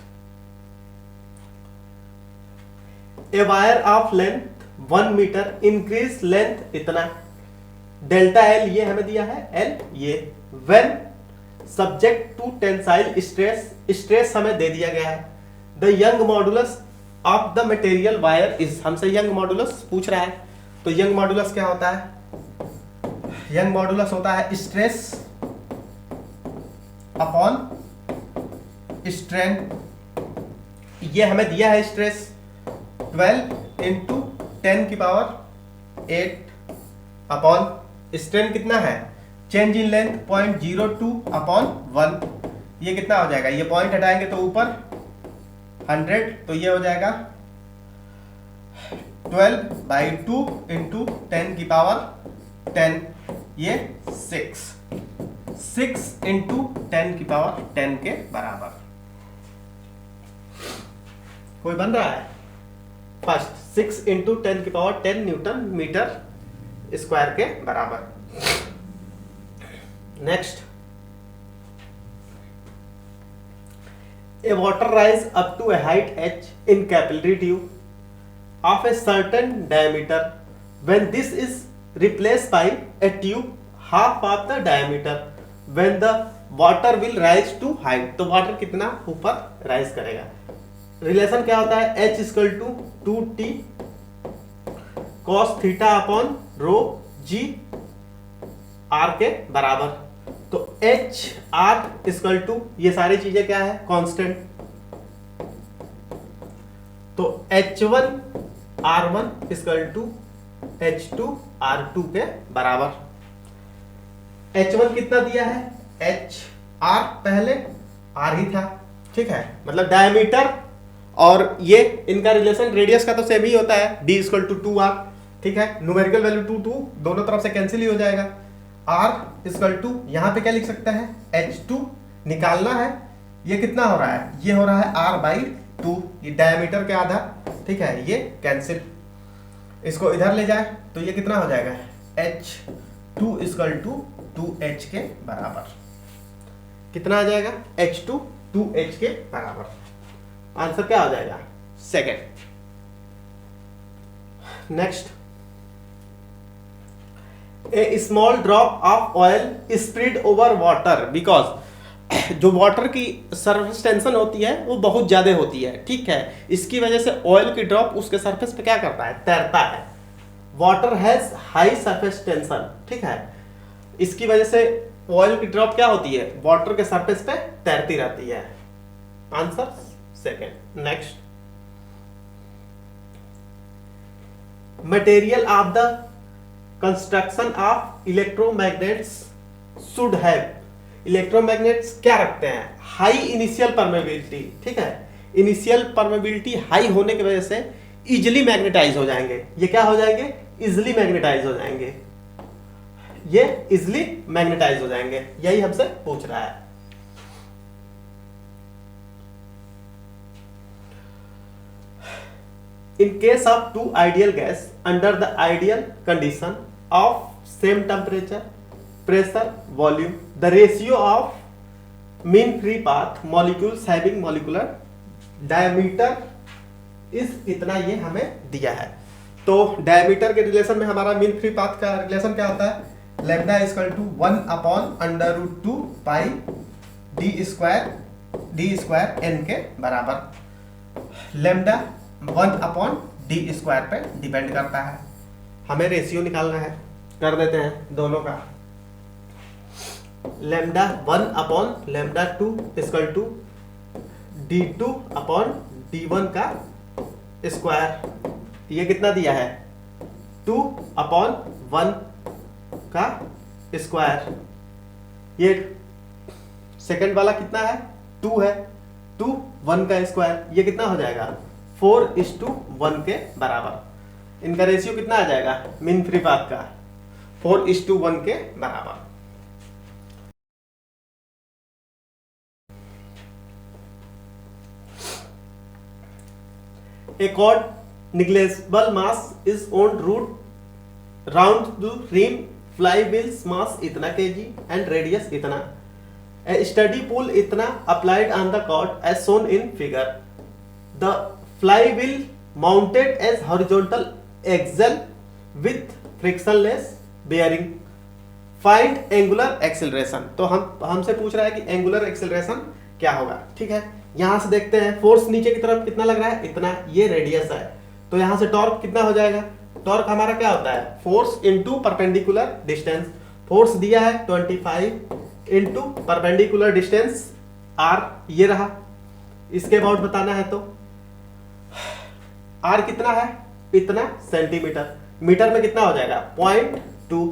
a wire of length 1 metre increase length इतना, डेल्टा L ये हमें दिया है L ये, when subject to tensile stress, stress हमें दे दिया गया है। The Young modulus of the material wire is, हमसे यंग मॉडुलस पूछ रहा है, तो यंग मॉडुलस क्या होता है, यंग मॉडुलस होता है स्ट्रेस अपॉन स्ट्रेन। ये हमें दिया है स्ट्रेस 12 इंटू 10 की पावर 8 अपॉन स्ट्रेन कितना है चेंज इन लेंथ 0.02 अपॉन 1, ये कितना हो जाएगा, ये पॉइंट हटाएंगे तो ऊपर 100, तो ये हो जाएगा 12/2 इंटू 10 की पावर 10, ये 6 इंटू 10 की पावर 10 के बराबर। कोई बन रहा है, फर्स्ट 6 इंटू 10 की पावर 10 न्यूटन मीटर स्क्वायर के बराबर। Next, a water rise up to a height h in capillary tube of a certain diameter, when this is replaced by a tube half of the diameter, when the water will rise to height, तो water कितना ऊपर rise करेगा। Relation क्या होता है h equal to 2t cos theta upon rho g r के बराबर, तो एच आर इक्वल टू ये सारी चीजें क्या है कांस्टेंट, तो H1 R1 equal to H2 R2 के बराबर। H1 कितना दिया है H R, पहले R ही था, ठीक है, मतलब डायमीटर और ये इनका रिलेशन रेडियस का तो सेम ही होता है D इक्वल टू 2R, ठीक है। न्यूमेरिकल वैल्यू 2 दोनों तरफ से कैंसिल ही हो जाएगा। R इक्वल टू यहाँ पे क्या लिख सकते हैं H2 निकालना है, ये कितना हो रहा है, ये हो रहा है r/2, ये डायमीटर के आधा, ठीक है, ये कैंसिल, इसको इधर ले जाए तो ये कितना हो जाएगा, h2 = 2h के बराबर। कितना आ जाएगा, h2 2h के बराबर। आंसर क्या हो जाएगा, second. Next, A small drop of oil spread over water because जो वाटर की सरफेस टेंशन होती है वो बहुत ज्यादा होती है, ठीक है, इसकी वजह से ऑयल की ड्रॉप उसके सरफेस पे क्या करता है, तैरता है। Water has high surface tension, ठीक है, इसकी वजह से ऑयल की ड्रॉप क्या होती है, वाटर के सरफेस पे तैरती रहती है। Answer second. Next, material of the construction of electromagnets should have, electromagnets क्या रखते हैं, हाई इनिशियल परमेबिलिटी, ठीक है, इनिशियल परमेबिलिटी हाई होने की वजह से इजिली मैग्नेटाइज हो जाएंगे। ये क्या हो जाएंगे, इजिली मैग्नेटाइज हो जाएंगे, ये इजिली मैग्नेटाइज हो जाएंगे, यही हमसे पूछ रहा है। In case of two ideal gas under the ideal condition of same temperature, pressure, volume, the ratio of mean free path molecules having molecular diameter is इतना, ये हमें दिया है। तो डायमीटर के रिलेशन में हमारा मीन फ्री पाथ का रिलेशन क्या होता है, लैम्डा = 1/√2 पाई d² n के बराबर। लैम्डा 1/d² पे डिपेंड करता है। हमें रेशियो निकालना है, कर देते हैं दोनों का। लैम्डा 1/λ2 = d2/d1 का स्क्वायर, ये कितना दिया है, 2/1 का स्क्वायर। ये सेकंड वाला कितना है, 2 है, 2 1 का स्क्वायर, ये कितना हो जाएगा, 4:1 के बराबर। इनका रेशियो कितना आ जाएगा, मीन फ्री पाथ का 4:1 के बराबर। A chord negligible mass is on route round the rim, flywheel's mass इतना kg and radius इतना। A steady pull इतना applied on the chord as shown in figure. The flywheel mounted as horizontal axle with frictionless bearing. Find angular acceleration. तो हमसे पूछ रहा है कि angular acceleration क्या होगा, ठीक है। यहां से देखते हैं, फोर्स नीचे की तरफ कितना लग रहा है, इतना, ये रेडियस है, तो यहां से टॉर्क कितना हो जाएगा, टॉर्क हमारा क्या होता है, force into perpendicular distance. Force दिया है 25 इनटू परपेंडिकुलर डिस्टेंस r, ये रहा। इसके अबाउट बताना है तो r कितना है, इतना सेंटीमीटर, मीटर में कितना हो जाएगा 0.2,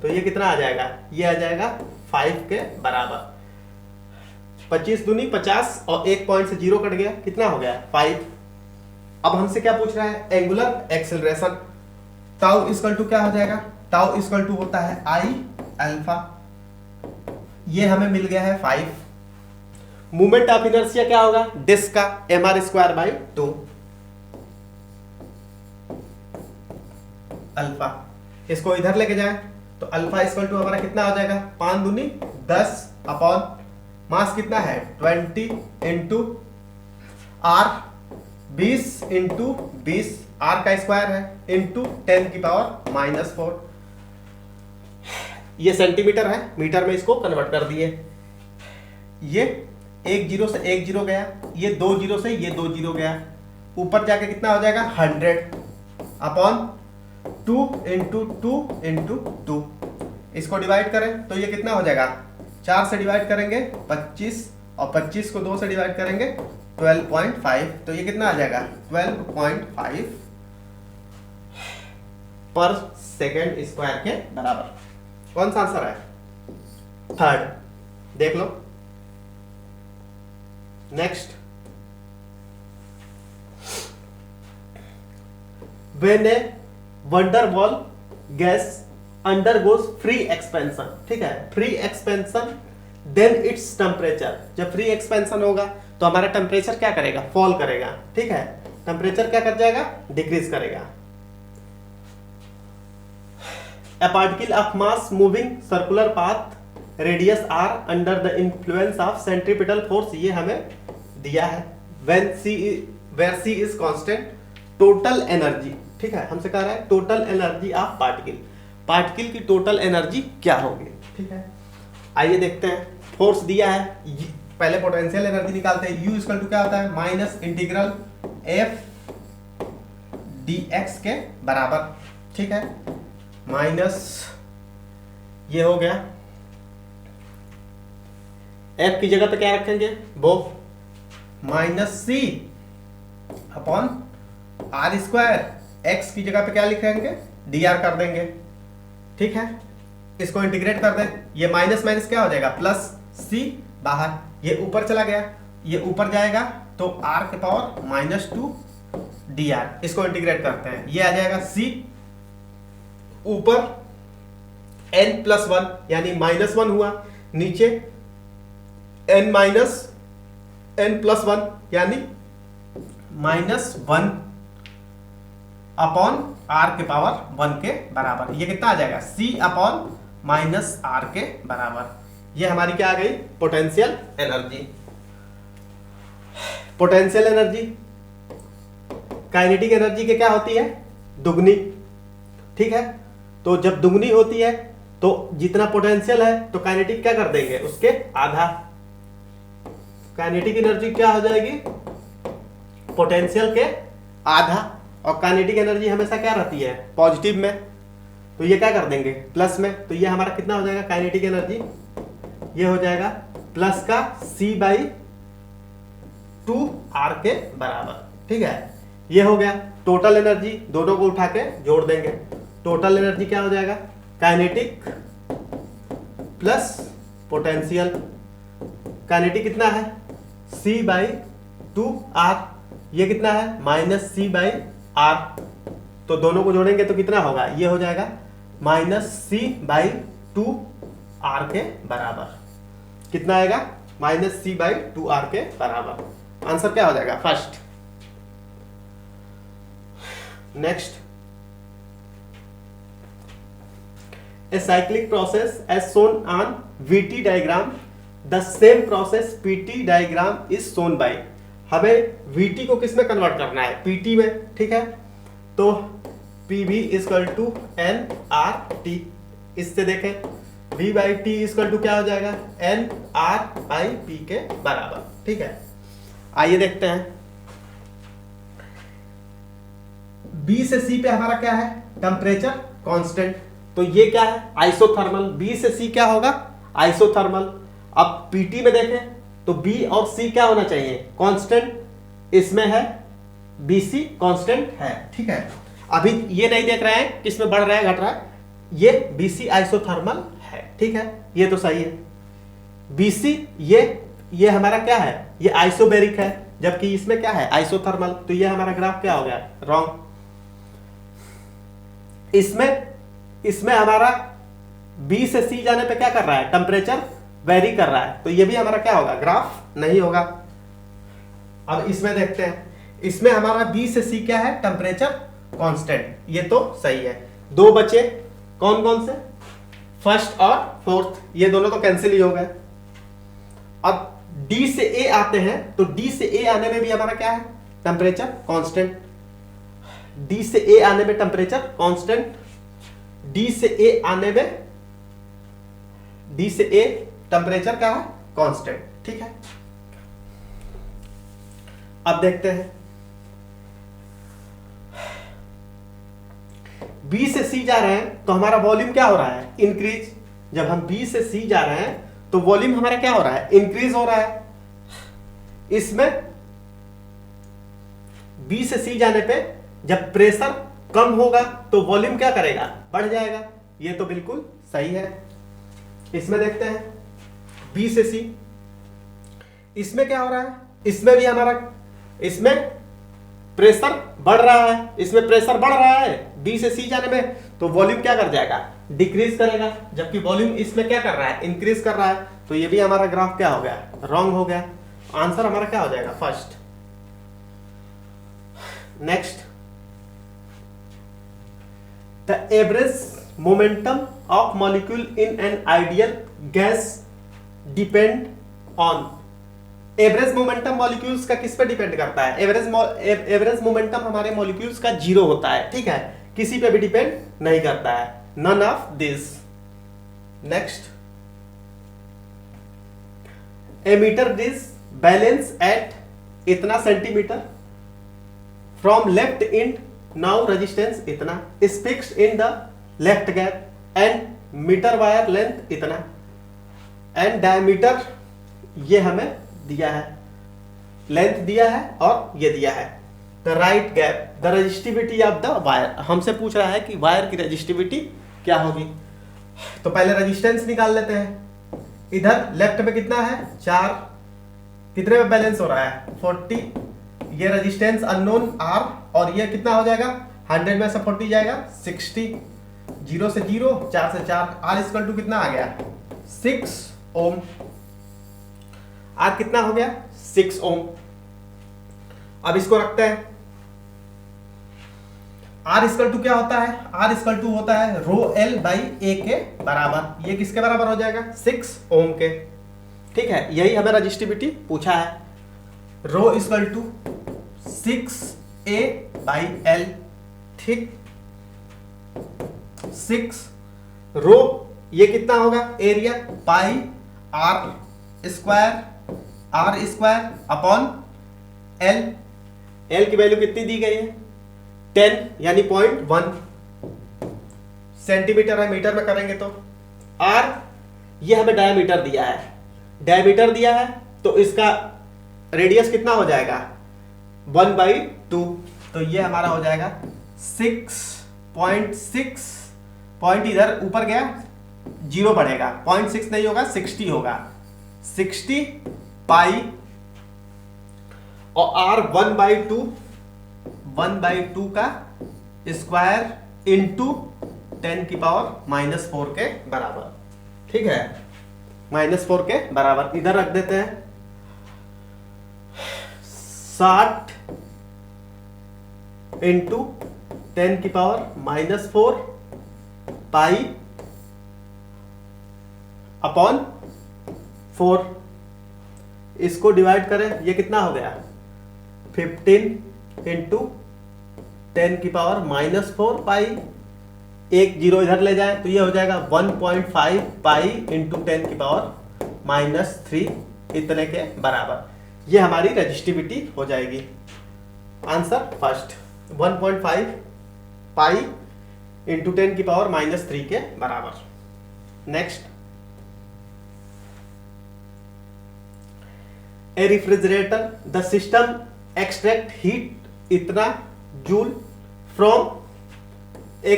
तो ये कितना आ जाएगा, ये आ जाएगा 5 के बराबर। 25 दूनी 50 और एक पॉइंट से 0 कट गया, कितना हो गया 5। अब हमसे क्या पूछ रहा है, angular acceleration. Tau equal to क्या हो जाएगा, टाउ इक्वल टू होता है आई अल्फा, ये हमें मिल गया है 5। मोमेंट ऑफ इनर्शिया क्या होगा, डिस्क का mr²/2 अल्फा। इसको इधर लेके जाए तो अल्फा इक्वल टू हमारा कितना हो जाएगा, 5 दूनी 10 अपॉन मास कितना है 20 इंटू आर, 20 इंटू 20, आर का स्क्वायर है, इंटू 10⁻⁻⁴। ये सेंटीमीटर है, मीटर में इसको कन्वर्ट कर दिए। ये 1 0 से 1 0 गया, ये 2 0 से ये 2 0 गया, ऊपर जाके कितना हो जाएगा 100 अपॉन 2 इंटू 2 इंटू 2। इसको डिवाइड करें तो ये कितना हो जाएगा, 4 से डिवाइड करेंगे 25 और 25 को 2 से डिवाइड करेंगे 12.5, तो ये कितना आ जाएगा 12.5 पर सेकेंड स्क्वायर के बराबर। कौन सा आंसर है, थर्ड, देख लो। Next, when a van der Waals gas undergoes free expansion, ठीक है, free expansion then its temperature, जब फ्री एक्सपेंशन होगा तो हमारा टेम्परेचर क्या करेगा, फॉल करेगा, ठीक है, टेम्परेचर क्या कर जाएगा, डिक्रीज करेगा। A particle of mass moving circular path radius r under the influence of centripetal force, ये हमें दिया है। When where c is constant, total energy, ठीक है, हमसे कह रहा है total energy of particle, particle की टोटल एनर्जी क्या होगी, ठीक है। आइए देखते हैं, फोर्स दिया है, पहले पोटेंशियल एनर्जी निकालते हैं। U इक्वल टू क्या होता है, माइनस इंटीग्रल F dx के बराबर, ठीक है, माइनस ये हो गया, F की जगह पे क्या रखेंगे, वो minus c upon r square, x की जगह पे क्या लिखेंगे, डी आर कर देंगे, ठीक है। इसको इंटीग्रेट कर दें, ये माइनस माइनस क्या हो जाएगा, प्लस सी बाहर, ये ऊपर चला गया, ये ऊपर जाएगा तो आर के power minus two D R, इसको इंटीग्रेट करते हैं, ये आ जाएगा सी ऊपर n प्लस वन यानी माइनस वन हुआ, नीचे n minus n plus one यानी माइनस वन अपॉन आर के पावर वन के बराबर, ये कितना आ जाएगा, c अपॉन माइनस आर के बराबर। ये हमारी क्या आ गई, potential energy. Potential energy kinetic energy के क्या होती है, दुगनी, ठीक है। तो जब दुगनी होती है तो जितना पोटेंशियल है तो काइनेटिक क्या कर देंगे, उसके आधा, काइनेटिक एनर्जी क्या हो जाएगी, पोटेंशियल के आधा, और काइनेटिक एनर्जी हमेशा क्या रहती है, पॉजिटिव में, तो ये क्या कर देंगे, प्लस में, तो ये हमारा कितना हो जाएगा काइनेटिक एनर्जी, ये हो जाएगा प्लस का c बाई टू आर के बराबर, ठीक है। ये हो गया टोटल एनर्जी, दोनों को उठा के जोड़ देंगे, टोटल एनर्जी क्या हो जाएगा, काइनेटिक प्लस पोटेंशियल, काइनेटिक कितना है, c बाई टू आर, ये कितना है, माइनस सी बाई आर, तो दोनों को जोड़ेंगे तो कितना होगा, ये हो जाएगा minus c by two r के बराबर, कितना आएगा, minus c by two r के बराबर। आंसर क्या हो जाएगा, first. Next, a cyclic process as shown on VT diagram, the same process PT diagram is shown by, हमें VT को किस में कन्वर्ट करना है, PT में, ठीक है। तो PV equal to n R T, इससे देखें V by T equal to क्या हो जाएगा, एन आर बाई पी के बराबर, ठीक है। आइए देखते हैं, B से C पे हमारा क्या है, टेम्परेचर कांस्टेंट, तो ये क्या है, आइसोथर्मल, B से C क्या होगा, आइसोथर्मल। अब PT में देखें तो B और C क्या होना चाहिए, कांस्टेंट, इसमें है BC कांस्टेंट है, ठीक है। अभी ये नहीं देख रहे हैं किसमें बढ़ रहा है घट रहा है, ये BC आइसोथर्मल है, ठीक है, ये तो सही है। BC ये हमारा क्या है, ये आइसोबेरिक है, जबकि इसमें क्या है, आइसोथर्मल, तो ये हमारा ग्राफ क्या हो गया, रॉन्ग। इसमें हमारा B से C जाने पे क्या कर रहा है, टेम्परेचर वेरी कर रहा है, तो ये भी हमारा क्या होगा, ग्राफ नहीं होगा। अब इसमें देखते हैं, इसमें हमारा B से C क्या है, टेम्परेचर कांस्टेंट, ये तो सही है। दो बचे, कौन कौन से, फर्स्ट और फोर्थ, ये दोनों तो कैंसिल ही हो गए। अब D से A आते हैं, तो D से A आने में भी हमारा क्या है, टेम्परेचर कांस्टेंट, D से A आने में टेम्परेचर कांस्टेंट, D से A आने में, D से A टेम्परेचर क्या है, कांस्टेंट, ठीक है। अब देखते हैं, B से C जा रहे हैं तो हमारा वॉल्यूम क्या हो रहा है, इंक्रीज। जब हम B से C जा रहे हैं तो वॉल्यूम हमारा क्या हो रहा है, इंक्रीज हो रहा है। इसमें B से C जाने पे जब प्रेशर कम होगा तो वॉल्यूम क्या करेगा, बढ़ जाएगा, ये तो बिल्कुल सही है। इसमें देखते हैं B से C, इसमें क्या हो रहा है, इसमें भी हमारा, इसमें प्रेशर बढ़ रहा है, इसमें प्रेशर बढ़ रहा है B से C जाने में, तो वॉल्यूम क्या कर जाएगा, डिक्रीज करेगा, जबकि वॉल्यूम इसमें क्या कर रहा है, इंक्रीज कर रहा है, तो ये भी हमारा ग्राफ क्या हो गया, रॉन्ग हो गया। आंसर हमारा क्या हो जाएगा, first. Next, the average momentum of molecule in an ideal gas depend on. Average momentum molecules का किस पे डिपेंड करता है, एवरेज मोमेंटम हमारे मॉलिक्यूल्स का जीरो होता है, ठीक है, किसी पे भी डिपेंड नहीं करता है, none of this. Next, a metre is balance at इतना centimetre from left end, now resistance इतना is fixed in the left gap and metre wire length इतना एंड डायमीटर ये हमें दिया है, लेंथ दिया है और ये दिया है। The right gap the resistivity of the wire, हमसे पूछ रहा है कि वायर की रेजिस्टिविटी क्या होगी। तो पहले रेजिस्टेंस निकाल लेते हैं। इधर लेफ्ट में कितना है 4, कितने में बैलेंस हो रहा है 40, ये रेजिस्टेंस अननोन R और ये कितना हो जाएगा 100 में से 40 जाएगा 60, 0 से 0, 4 से 4, R इक्वल टू कितना आ गया 6 ओम। R कितना हो गया 6 ओम। अब इसको रखते हैं, R इक्वल टू क्या होता है, R इक्वल टू होता है रो L बाई A के बराबर। ये किसके बराबर हो जाएगा 6 ओम के, ठीक है, यही हमें रेजिस्टिविटी पूछा है। Rho equal to 6A by L, ठीक, 6 रो ये कितना होगा area pi R square upon L। L की वैल्यू कितनी दी गई है 10 यानी 0.1 सेंटीमीटर है, मीटर में करेंगे तो R ये हमें डायमीटर दिया है, डायमीटर दिया है तो इसका रेडियस कितना हो जाएगा 1/2, तो ये हमारा हो जाएगा 6.6, पॉइंट इधर ऊपर गया 0 बढ़ेगा, 0.6 नहीं होगा 60 होगा, 60 पाई और R 1/2 का स्क्वायर इंटू 10 की पावर -4 के बराबर, ठीक है, -4 के बराबर। इधर रख देते हैं 60 इंटू 10 की पावर -4 पाई अपॉन 4, इसको डिवाइड करें, ये कितना हो गया 15 इंटू 10 की पावर -4 पाई, एक जीरो इधर ले जाए तो ये हो जाएगा 1.5 पाई इंटू 10 की पावर -3 इतने के बराबर। ये हमारी रेजिस्टिविटी हो जाएगी। आंसर फर्स्ट 1.5 पाई इंटू 10 की पावर -3 के बराबर। Next, a refrigerator the system extract heat इतना joule from a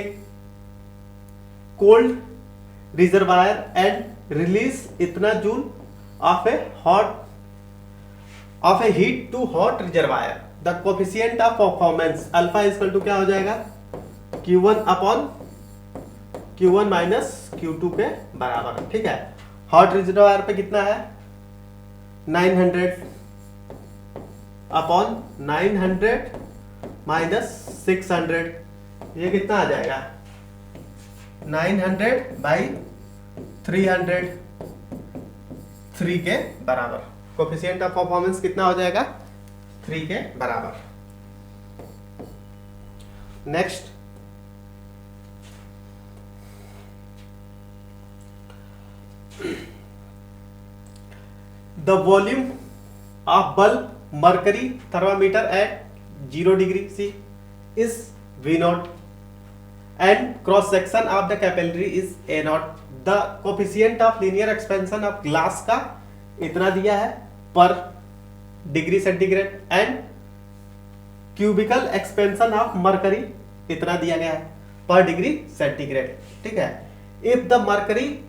cold reservoir and release इतना joule of a heat to hot reservoir. The coefficient of performance alpha equal to क्या हो जाएगा Q1 upon Q1 minus Q2 के बराबर, ठीक है। Hot reservoir पे कितना है 900 अपॉन 900 माइनस 600, ये कितना आ जाएगा 900 बाई 300, 3 के बराबर। कोफिशिएंट ऑफ परफॉर्मेंस कितना हो जाएगा 3 के बराबर। Next, the volume of bulb mercury thermometer at 0 degree C is V0 and cross section of the capillary is A0. The coefficient of linear expansion of glass का इतना दिया है पर degree centigrade and cubical expansion of mercury इतना दिया गया है पर डिग्री सेंटीग्रेड, ठीक है। If the mercury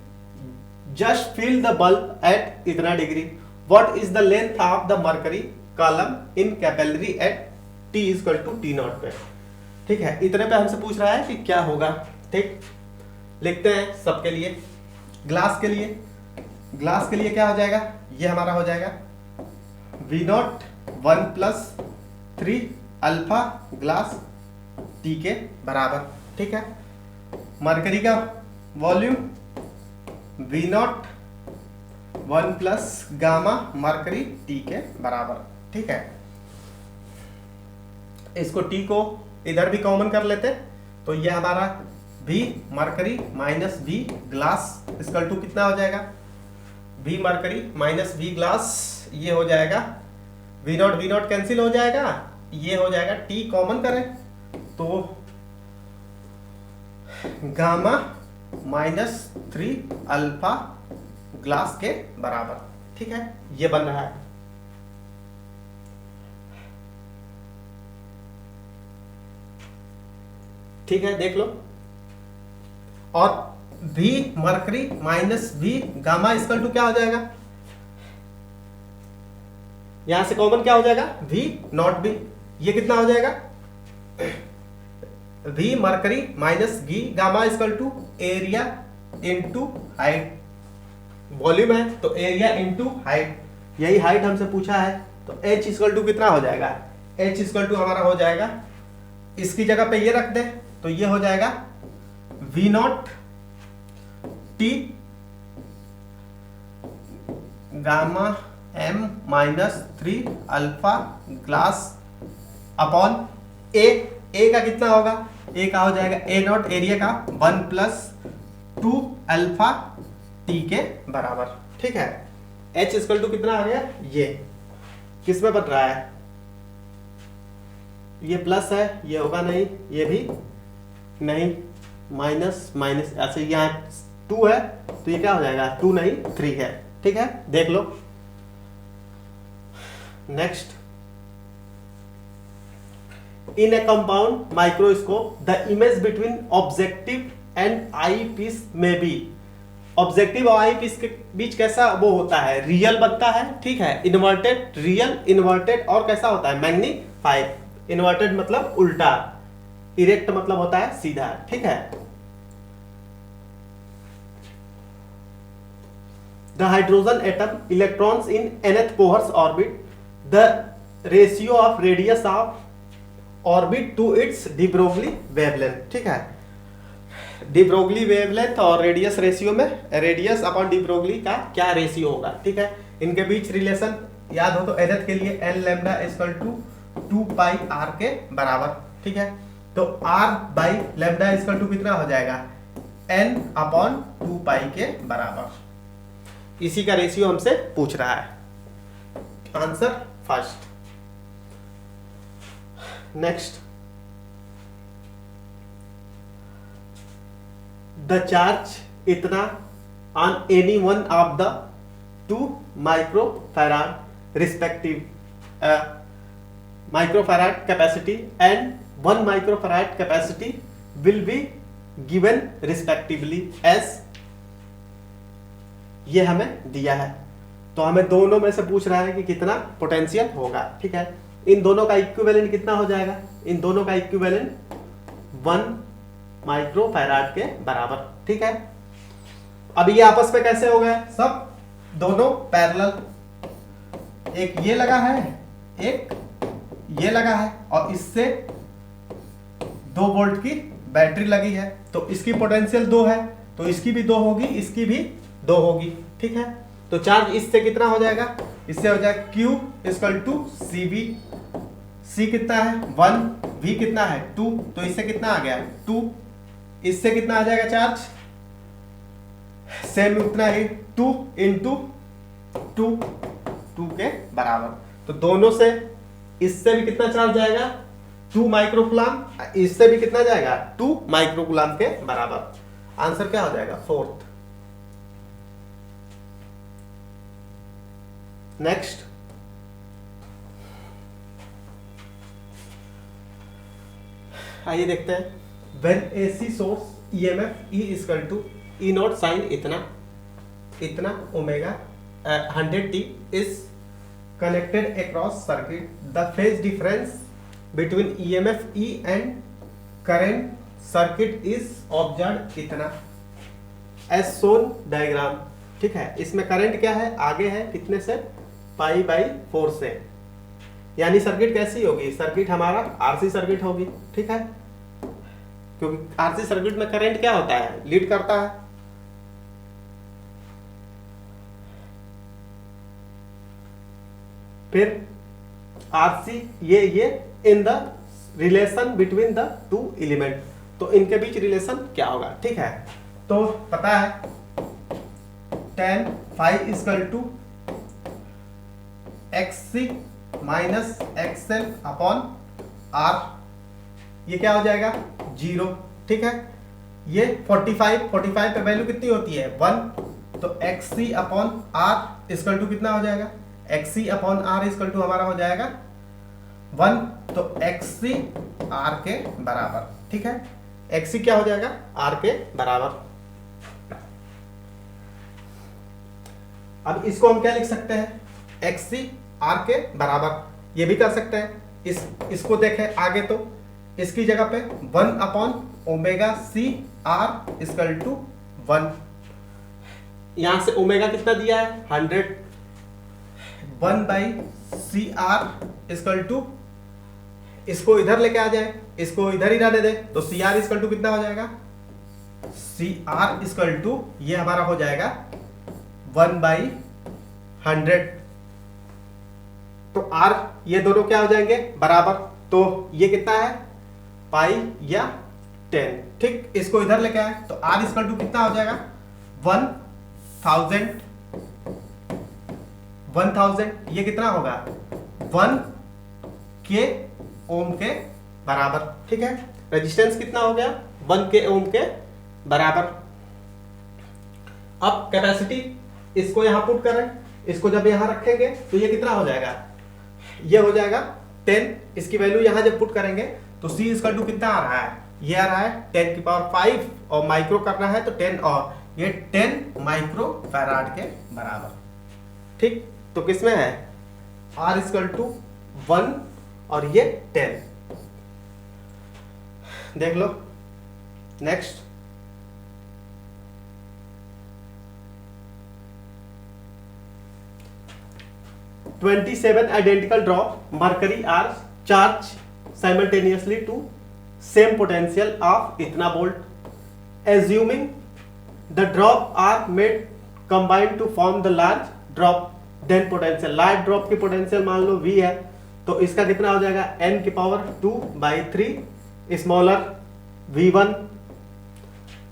just fill the bulb at इतना degree, what is the length of the mercury column in capillary at T equal to T0 पे, ठीक है। इतने पे हमसे पूछ रहा है कि क्या होगा, ठीक। लिखते हैं सबके लिए। ग्लास के लिए ग्लास के लिए क्या हो जाएगा, ये हमारा हो जाएगा V0 1 plus 3 alpha glass T के बराबर। ठीक है, मरकरी का volume V0 1 plus gamma mercury T के बराबर। ठीक है, इसको टी को इधर भी कॉमन कर लेते, तो ये हमारा V mercury minus V glass equal to कितना हो जाएगा, V mercury minus V glass, ये हो जाएगा V0 कैंसिल हो जाएगा, ये हो जाएगा T कॉमन करें तो गामा माइनस 3 अल्फा ग्लास के बराबर। ठीक है, ये बन रहा है। ठीक है, देख लो। और V mercury minus V gamma equal to क्या हो जाएगा, यहां से कॉमन क्या हो जाएगा, V0 भी, ये कितना हो जाएगा, V mercury minus V gamma equal to area into height, volume है तो एरिया इनटू हाइट, यही हाइट हमसे पूछा है, तो H इक्वल टू कितना हो जाएगा, H इक्वल टू हमारा हो जाएगा, इसकी जगह पे ये रख दे तो ये हो जाएगा V0 T gamma M minus 3 alpha glass upon A का कितना होगा, A का हो जाएगा A0 एरिया का 1 प्लस 2 अल्फा T के बराबर। ठीक है, H इक्वल टू कितना आ गया, ये किस में बन रहा है, ये प्लस है, ये होगा नहीं, ये भी नहीं, माइनस माइनस ऐसे, यहाँ 2 है तो ये क्या हो जाएगा, 2 नहीं 3 है। ठीक है, देख लो। Next, in a compound microscope the image between objective and eyepiece में बी, ऑब्जेक्टिव और आई पीस के बीच कैसा वो होता है, रियल बनता है। ठीक है, इन्वर्टेड, रियल, इन्वर्टेड और कैसा होता है, मैग्नीफाइड। इन्वर्टेड मतलब उल्टा, इरेक्ट मतलब होता है सीधा। ठीक है, the hydrogen atom electrons in nth Bohr's orbit, the ratio of radius of orbit to its de Broglie wavelength. ठीक है, डी ब्रोगली वेवलेंथ और रेडियस रेशियो में रेडियस अपॉन डी ब्रोगली का क्या रेशियो होगा। ठीक है, इनके बीच रिलेशन याद हो तो nth के लिए n lambda equal to 2 pi r के बराबर। ठीक है, तो r by lambda equal to कितना हो जाएगा, n अपॉन 2 पाई के बराबर। इसी का रेशियो हमसे पूछ रहा है। Answer first. Next, the charge इतना on any one of the 2 microfarad respective microfarad capacity and 1 microfarad capacity will be given respectively as, ये हमें दिया है तो हमें दोनों में से पूछ रहा है कि कितना पोटेंशियल होगा। ठीक है, इन दोनों का इक्विवेलेंट कितना हो जाएगा, इन दोनों का इक्विवेलेंट 1 माइक्रोफैराड के बराबर। ठीक है, अब ये आपस में कैसे हो गए, सब दोनों पैरेलल, एक ये लगा है एक ये लगा है और इससे 2 वोल्ट की बैटरी लगी है, तो इसकी पोटेंशियल 2 है तो इसकी भी 2 होगी, इसकी भी 2 होगी। ठीक है, तो चार्ज इससे कितना हो जाएगा, इससे हो जाएगा Q equal to CV, C कितना है 1, V कितना है 2, तो इससे कितना आ गया 2, इससे कितना आ जाएगा चार्ज, सेम उतना ही 2 इंटू 2 के बराबर। तो दोनों से इससे भी कितना चार्ज जाएगा 2 माइक्रोकूलम, इससे भी कितना जाएगा 2 माइक्रोकूलम के बराबर। आंसर क्या हो जाएगा, फोर्थ। नेक्स्ट, आइए देखते हैं, when AC source EMF E equal to E0 sine इतना omega 100t is connected across circuit, the phase difference between EMF E and current circuit is observed इतना, as shown diagram, ठीक है। इसमें current क्या है, आगे है कितने से, π/4 से। यानी सर्किट कैसी होगी, सर्किट हमारा आरसी सर्किट होगी, ठीक है, क्योंकि आरसी सर्किट में करंट क्या होता है, लीड करता है। फिर आरसी ये in the relation between the two element, तो इनके बीच रिलेशन क्या होगा, ठीक है। तो पता है tan phi equal to XC minus XL upon R, ये क्या हो जाएगा 0, ठीक है। ये 45 पे वैल्यू कितनी होती है 1, तो XC upon R equal to कितना हो जाएगा, XC upon R equal to हमारा हो जाएगा 1, तो XC R के बराबर, ठीक है। XC क्या हो जाएगा, R के बराबर। अब इसको हम क्या लिख सकते हैं, XC R के बराबर, ये भी कर सकते हैं। इसको देखें आगे, तो इसकी जगह पे 1 upon omega C R equal to 1, यहां से ओमेगा कितना दिया है 100, 1/C R इक्वल टू, इसको इधर लेके आ जाए, इसको इधर ही रहने दे, तो सी आर इक्वल टू कितना हो जाएगा, सी आर इक्वल टू ये हमारा हो जाएगा 1/100। तो आर ये दोनों क्या हो जाएंगे बराबर, तो ये कितना है पाई या 10, ठीक। इसको इधर लेके आए तो आर इक्वल टू कितना हो जाएगा 1000, ये कितना होगा 1 के ओम के बराबर, ठीक है। रेजिस्टेंस कितना हो गया 1 के ओम के बराबर। अब कैपेसिटी इसको यहां पुट करें, इसको जब यहां रखेंगे तो ये कितना हो जाएगा, ये हो जाएगा 10, इसकी वैल्यू यहां जब पुट करेंगे तो C इक्वल टू कितना आ रहा है, ये आ रहा है 10⁵ और माइक्रो करना है तो 10 और ये 10 माइक्रो फैराड के बराबर, ठीक। तो किसमें है R इक्वल टू 1 और ये 10, देख लो। Next, (27) identical drop mercury are charged simultaneously to same potential of इतना volt, assuming the drop are made combined to form the large drop, then potential, large drop की potential मान लो V है, तो इसका कितना हो जाएगा n⁵ स्मॉलर V1,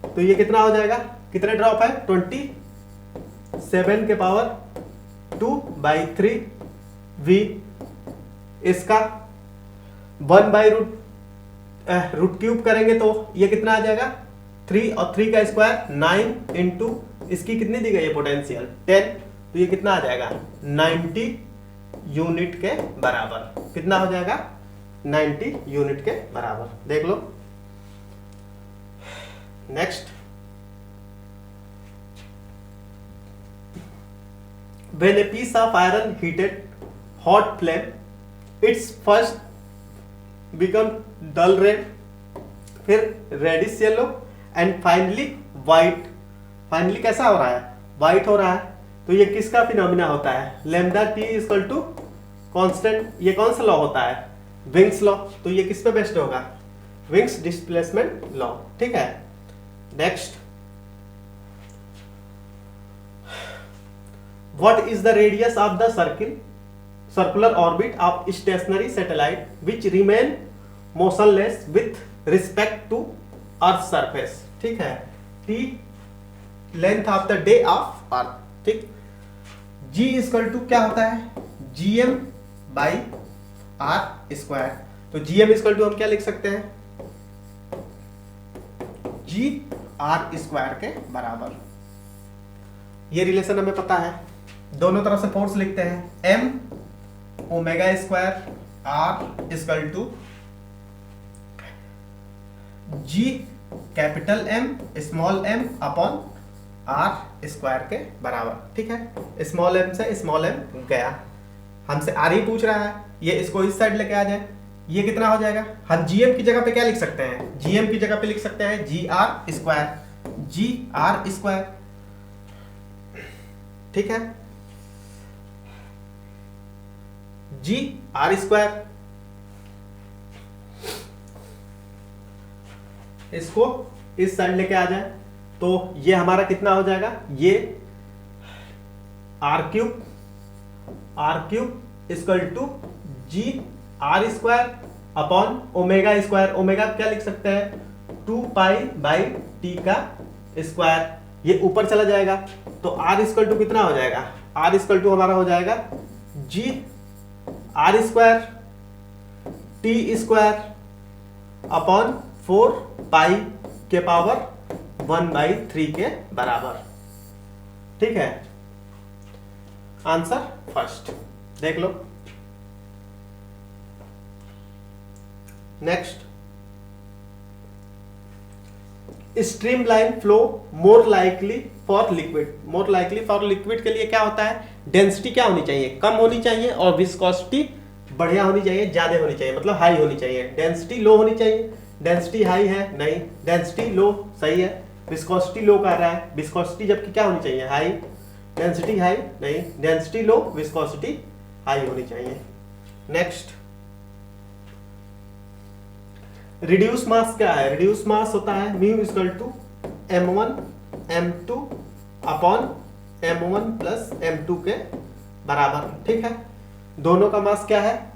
तो ये कितना हो जाएगा, कितने ड्रॉप है 27⁵ V, इसका 1/√³ करेंगे तो ये कितना आ जाएगा 3 और 3 का स्क्वायर 9 इंटू इसकी कितनी दी गई है पोटेंशियल 10, तो ये कितना आ जाएगा 90 यूनिट के बराबर, कितना हो जाएगा 90 यूनिट के बराबर, देख लो। Next, when a piece of iron heated hot flame, its first become dull red, फिर reddish yellow and finally white, finally कैसा हो रहा है व्हाइट हो रहा है, तो ये किसका फिनोमिना होता है, lambda T equal to constant, ये कौन सा लॉ होता है विंग्स लॉ, तो ये किस पे बेस्ड होगा विंग्स डिस्प्लेसमेंट लॉ, ठीक है। Next, what is the radius of the circular orbit of stationary satellite which remain motionless with respect to earth surface, ठीक है। t length of the day of earth, ठीक। g equal to क्या होता है gm by r square, तो gm equal to हम क्या लिख सकते हैं g r स्क्वायर के बराबर, ये रिलेशन हमें पता है, दोनों तरफ से फोर्स लिखते हैं m omega square r equal to g capital M small m upon r square के बराबर, ठीक है। स्मॉल m से स्मॉल m गया, हमसे r ही पूछ रहा है, ये इसको इस साइड लेके आ जाए, ये कितना हो जाएगा, हम gm की जगह पे क्या लिख सकते हैं, gm की जगह पे लिख सकते हैं gr स्क्वायर, ठीक है। जी आर स्क्वायर, इसको इस साइड लेके आ जाए तो ये हमारा कितना हो जाएगा, ये R cube equal to G are square upon omega square. Omega क्या लिख सकते हैं, 2 पाई बाई टी का स्क्वायर, ये ऊपर चला जाएगा तो आर इक्वल टू कितना हो जाएगा, आर इक्वल टू हमारा हो जाएगा जी are square t square upon 4 pi के पावर 1/3 के बराबर। ठीक है, आंसर फर्स्ट देख लो। Next, streamline flow more likely for liquid. More likely for liquid के लिए क्या होता है, डेंसिटी क्या होनी चाहिए, कम होनी चाहिए, और विस्कोसिटी बढ़िया होनी चाहिए, ज्यादा होनी चाहिए, मतलब हाई होनी चाहिए। डेंसिटी लो होनी चाहिए, डेंसिटी हाई है नहीं, डेंसिटी लो सही है, विस्कोसिटी लो कर रहा है, विस्कोसिटी जबकि क्या होनी चाहिए, हाई। डेंसिटी हाई नहीं, डेंसिटी लो, विस्कोसिटी हाई होनी चाहिए। नेक्स्ट, रिड्यूस मास क्या है, रिड्यूस मास होता है mu equal to m1 m2 अपॉन m1 प्लस m2 के बराबर। ठीक है, दोनों का मास क्या है,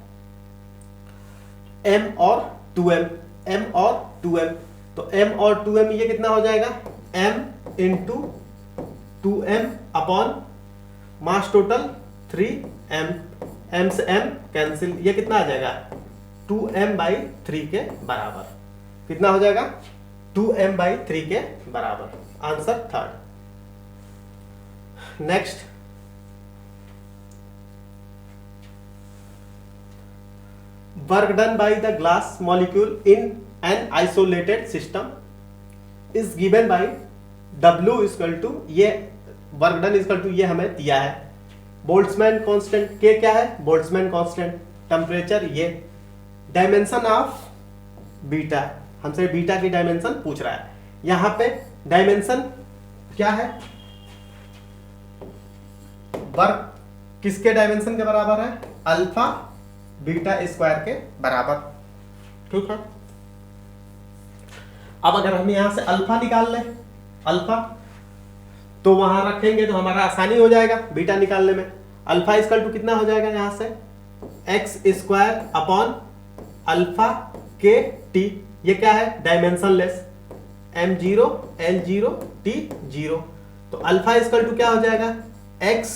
m और 2m, m और 2m, तो m और 2m ये कितना हो जाएगा, m into 2m upon mass total 3m, m से m कैंसिल, ये कितना आ जाएगा 2m/3 के बराबर। कितना हो जाएगा, 2m/3 के बराबर। Answer third. Next, work done by the glass molecule in an isolated system is given by W equal to, ये वर्क डन इक्वल टू ये हमें दिया है, बोल्ट्जमैन कांस्टेंट के क्या है, बोल्ट्जमैन कांस्टेंट, टेम्परेचर ये, डायमेंशन ऑफ बीटा, हमसे बीटा की डायमेंशन पूछ रहा है। यहां पे डायमेंशन क्या है, वर्क किसके डायमेंशन के बराबर है, अल्फा बीटा स्क्वायर के बराबर। ठीक है, अब अगर हम यहां से अल्फा निकाल लें, अल्फा तो वहां रखेंगे तो हमारा आसानी हो जाएगा बीटा निकालने में। अल्फा इक्वल टू कितना हो जाएगा, यहां से एक्स स्क्वायर अपॉन अल्फा के टी, ये क्या है dimension less, m0 l0 t0, तो अल्फा इक्वल टू क्या हो जाएगा, x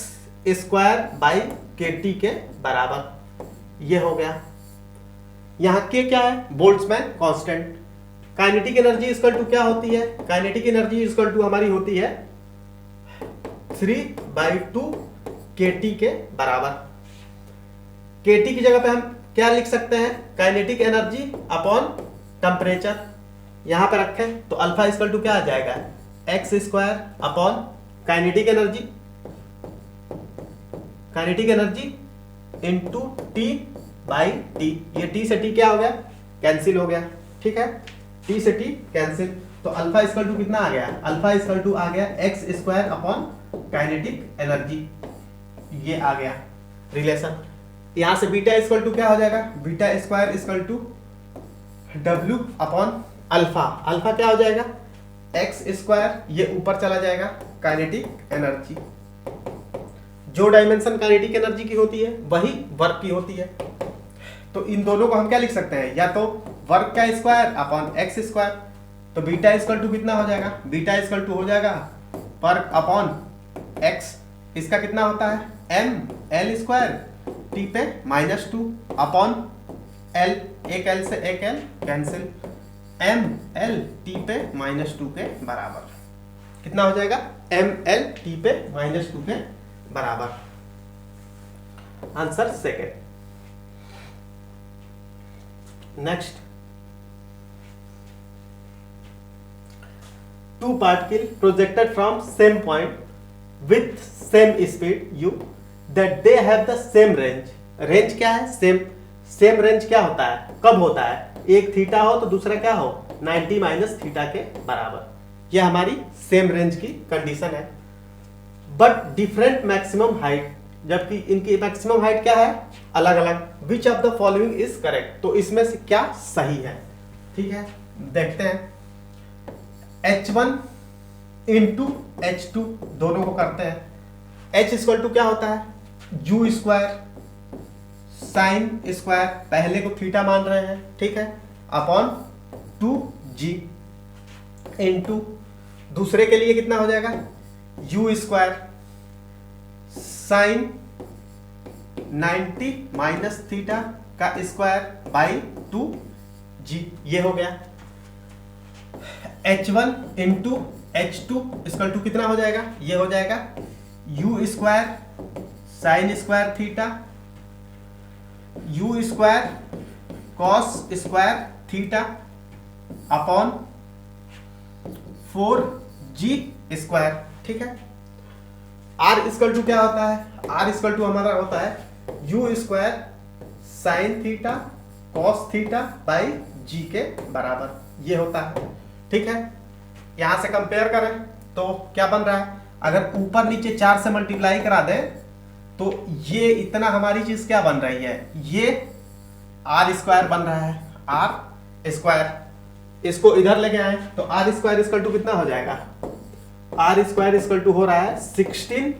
square by k T के बराबर। ये हो गया, यहां के क्या है, Boltzmann constant. Kinetic energy equal to क्या होती है, काइनेटिक एनर्जी इक्वल टू हमारी होती है 3/2 kT के बराबर। kT की जगह पे हम क्या लिख सकते हैं, काइनेटिक एनर्जी अपॉन टेम्परेचर, यहां पे रखें तो अल्फा इक्वल टू क्या आ जाएगा, x square upon kinetic energy into T by T, ये टी से टी क्या हो गया, कैंसिल हो गया। ठीक है, टी से टी कैंसिल, तो अल्फा इक्वल टू कितना आ गया, अल्फा इक्वल टू आ गया x square upon kinetic energy, ये आ गया रिलेशन। यहां से बीटा इक्वल टू क्या हो जाएगा, beta square equal to W upon alpha, alpha क्या हो जाएगा एक्स स्क्वायर, ये ऊपर चला जाएगा काइनेटिक एनर्जी, जो डायमेंशन काइनेटिक एनर्जी की होती है वही वर्क की होती है। तो इन दोनों को हम क्या लिख सकते हैं, या तो वर्क का स्क्वायर अपॉन एक्स स्क्वायर, तो बीटा इक्वल टू कितना हो जाएगा, बीटा इक्वल टू हो जाएगा वर्क अपॉन एक्स, इसका कितना होता है m l स्क्वायर टी पे -2 अपॉन l, एक l से एक l cancel, m l T पे -2 के बराबर। कितना हो जाएगा, m l टी पे -2 के बराबर। Answer second. Next, two particle projected from same point with same speed u that they have the same range। Range क्या है, सेम रेंज क्या होता है, कब होता है, एक थीटा हो तो दूसरा क्या हो 90 माइनस थीटा के बराबर। ये हमारी सेम रेंज की कंडीशन है। बट डिफरेंट मैक्सिमम हाइट, जबकि इनकी मैक्सिमम हाइट क्या है, अलग अलग। Which of the following is correct, तो इसमें से क्या सही है, ठीक है देखते हैं। H1 इंटू H2 दोनों को करते हैं। H इक्वल टू क्या होता है, U स्क्वायर साइन स्क्वायर, पहले को थीटा मान रहे हैं, ठीक है, अपॉन 2G इंटू दूसरे के लिए कितना हो जाएगा, U square sine 90 minus theta का स्क्वायर बाई 2G, ये हो गया। H1 into H2 equal to कितना हो जाएगा, ये हो जाएगा U square sine square theta U square cos square theta upon 4G square, ठीक है। R इक्वल टू क्या होता है, R इक्वल टू हमारा होता है U square sine theta cos theta by G के बराबर, ये होता है, ठीक है। यहां से कंपेयर करें तो क्या बन रहा है, अगर ऊपर नीचे 4 से मल्टीप्लाई करा दें तो ये इतना हमारी चीज क्या बन रही है, ये R स्क्वायर बन रहा है, R स्क्वायर। इसको इधर लेके आए तो R स्क्वायर इक्वल टू कितना हो जाएगा, R स्क्वायर इक्वल टू हो रहा है 16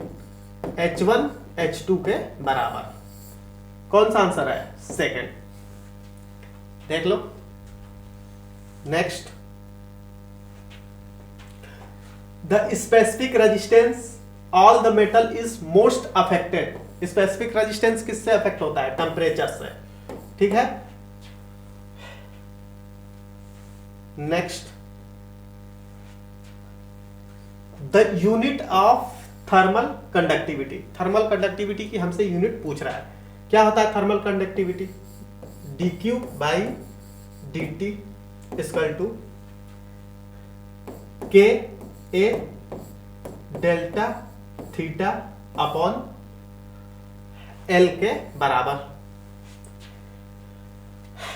H1 H2 के बराबर। कौन सा आंसर है, सेकंड, देख लो। Next, the specific resistance all the metal is most affected. Specific resistance किससे अफेक्ट होता है, टेम्परेचर से, ठीक है। Next, the unit of thermal conductivity. Thermal conductivity की हमसे यूनिट पूछ रहा है, क्या होता है thermal conductivity, dq by dt equal to k a delta theta upon L के बराबर।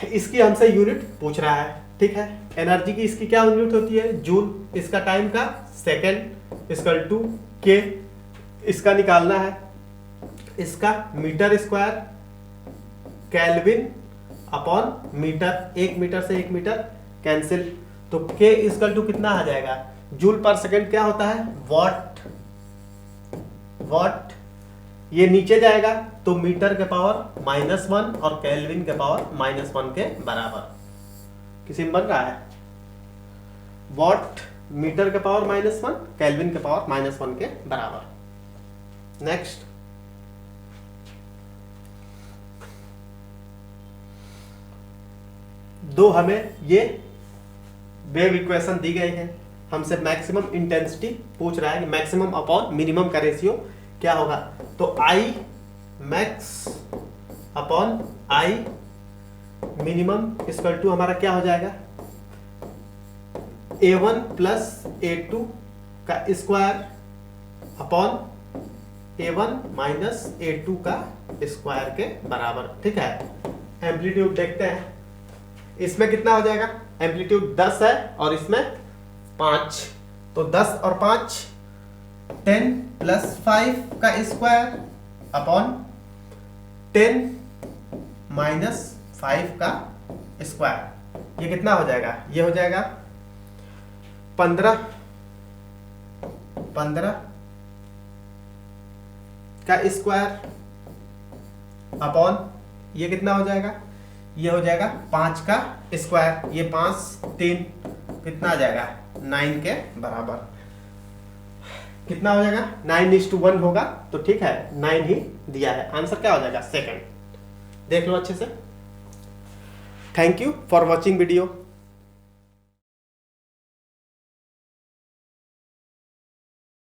इसकी हमसे यूनिट पूछ रहा है, ठीक है। एनर्जी की इसकी क्या यूनिट होती है, जूल, इसका टाइम का सेकेंड इक्वल टू के, इसका निकालना है, इसका metre square kelvin upon metre, 1 metre से 1 मीटर कैंसिल, तो के इक्वल टू कितना आ जाएगा, जूल पर सेकंड क्या होता है, वॉट। वॉट ये नीचे जाएगा तो मीटर के पावर -1 और केल्विन के पावर -1 के बराबर। किसी में बन रहा है, वॉट मीटर के पावर -1 केल्विन के पावर -1 के बराबर। नेक्स्ट, दो हमें ये वेव इक्वेशन दी गई है, हमसे मैक्सिमम इंटेंसिटी पूछ रहा है कि मैक्सिमम अपॉन मिनिमम का रेशियो क्या होगा, तो I max upon I minimum equal to हमारा क्या हो जाएगा, A1 प्लस A2 का square upon A1 minus A2 का स्क्वायर के बराबर, ठीक है। एम्पलीट्यूड देखते हैं, इसमें कितना हो जाएगा, एम्पलीट्यूड 10 है और इसमें 5, तो 10 और 5 10 प्लस 5 का स्क्वायर अपॉन 10 माइनस 5 का स्क्वायर, ये कितना हो जाएगा, ये हो जाएगा 15 का स्क्वायर अपॉन ये कितना हो जाएगा, ये हो जाएगा 5 का स्क्वायर, ये 5 3 कितना आ जाएगा 9 के बराबर, कितना हो जाएगा 9:1 होगा, तो ठीक है 9 ही दिया है, आंसर क्या हो जाएगा सेकंड। देख लो अच्छे से। Thank you for watching video.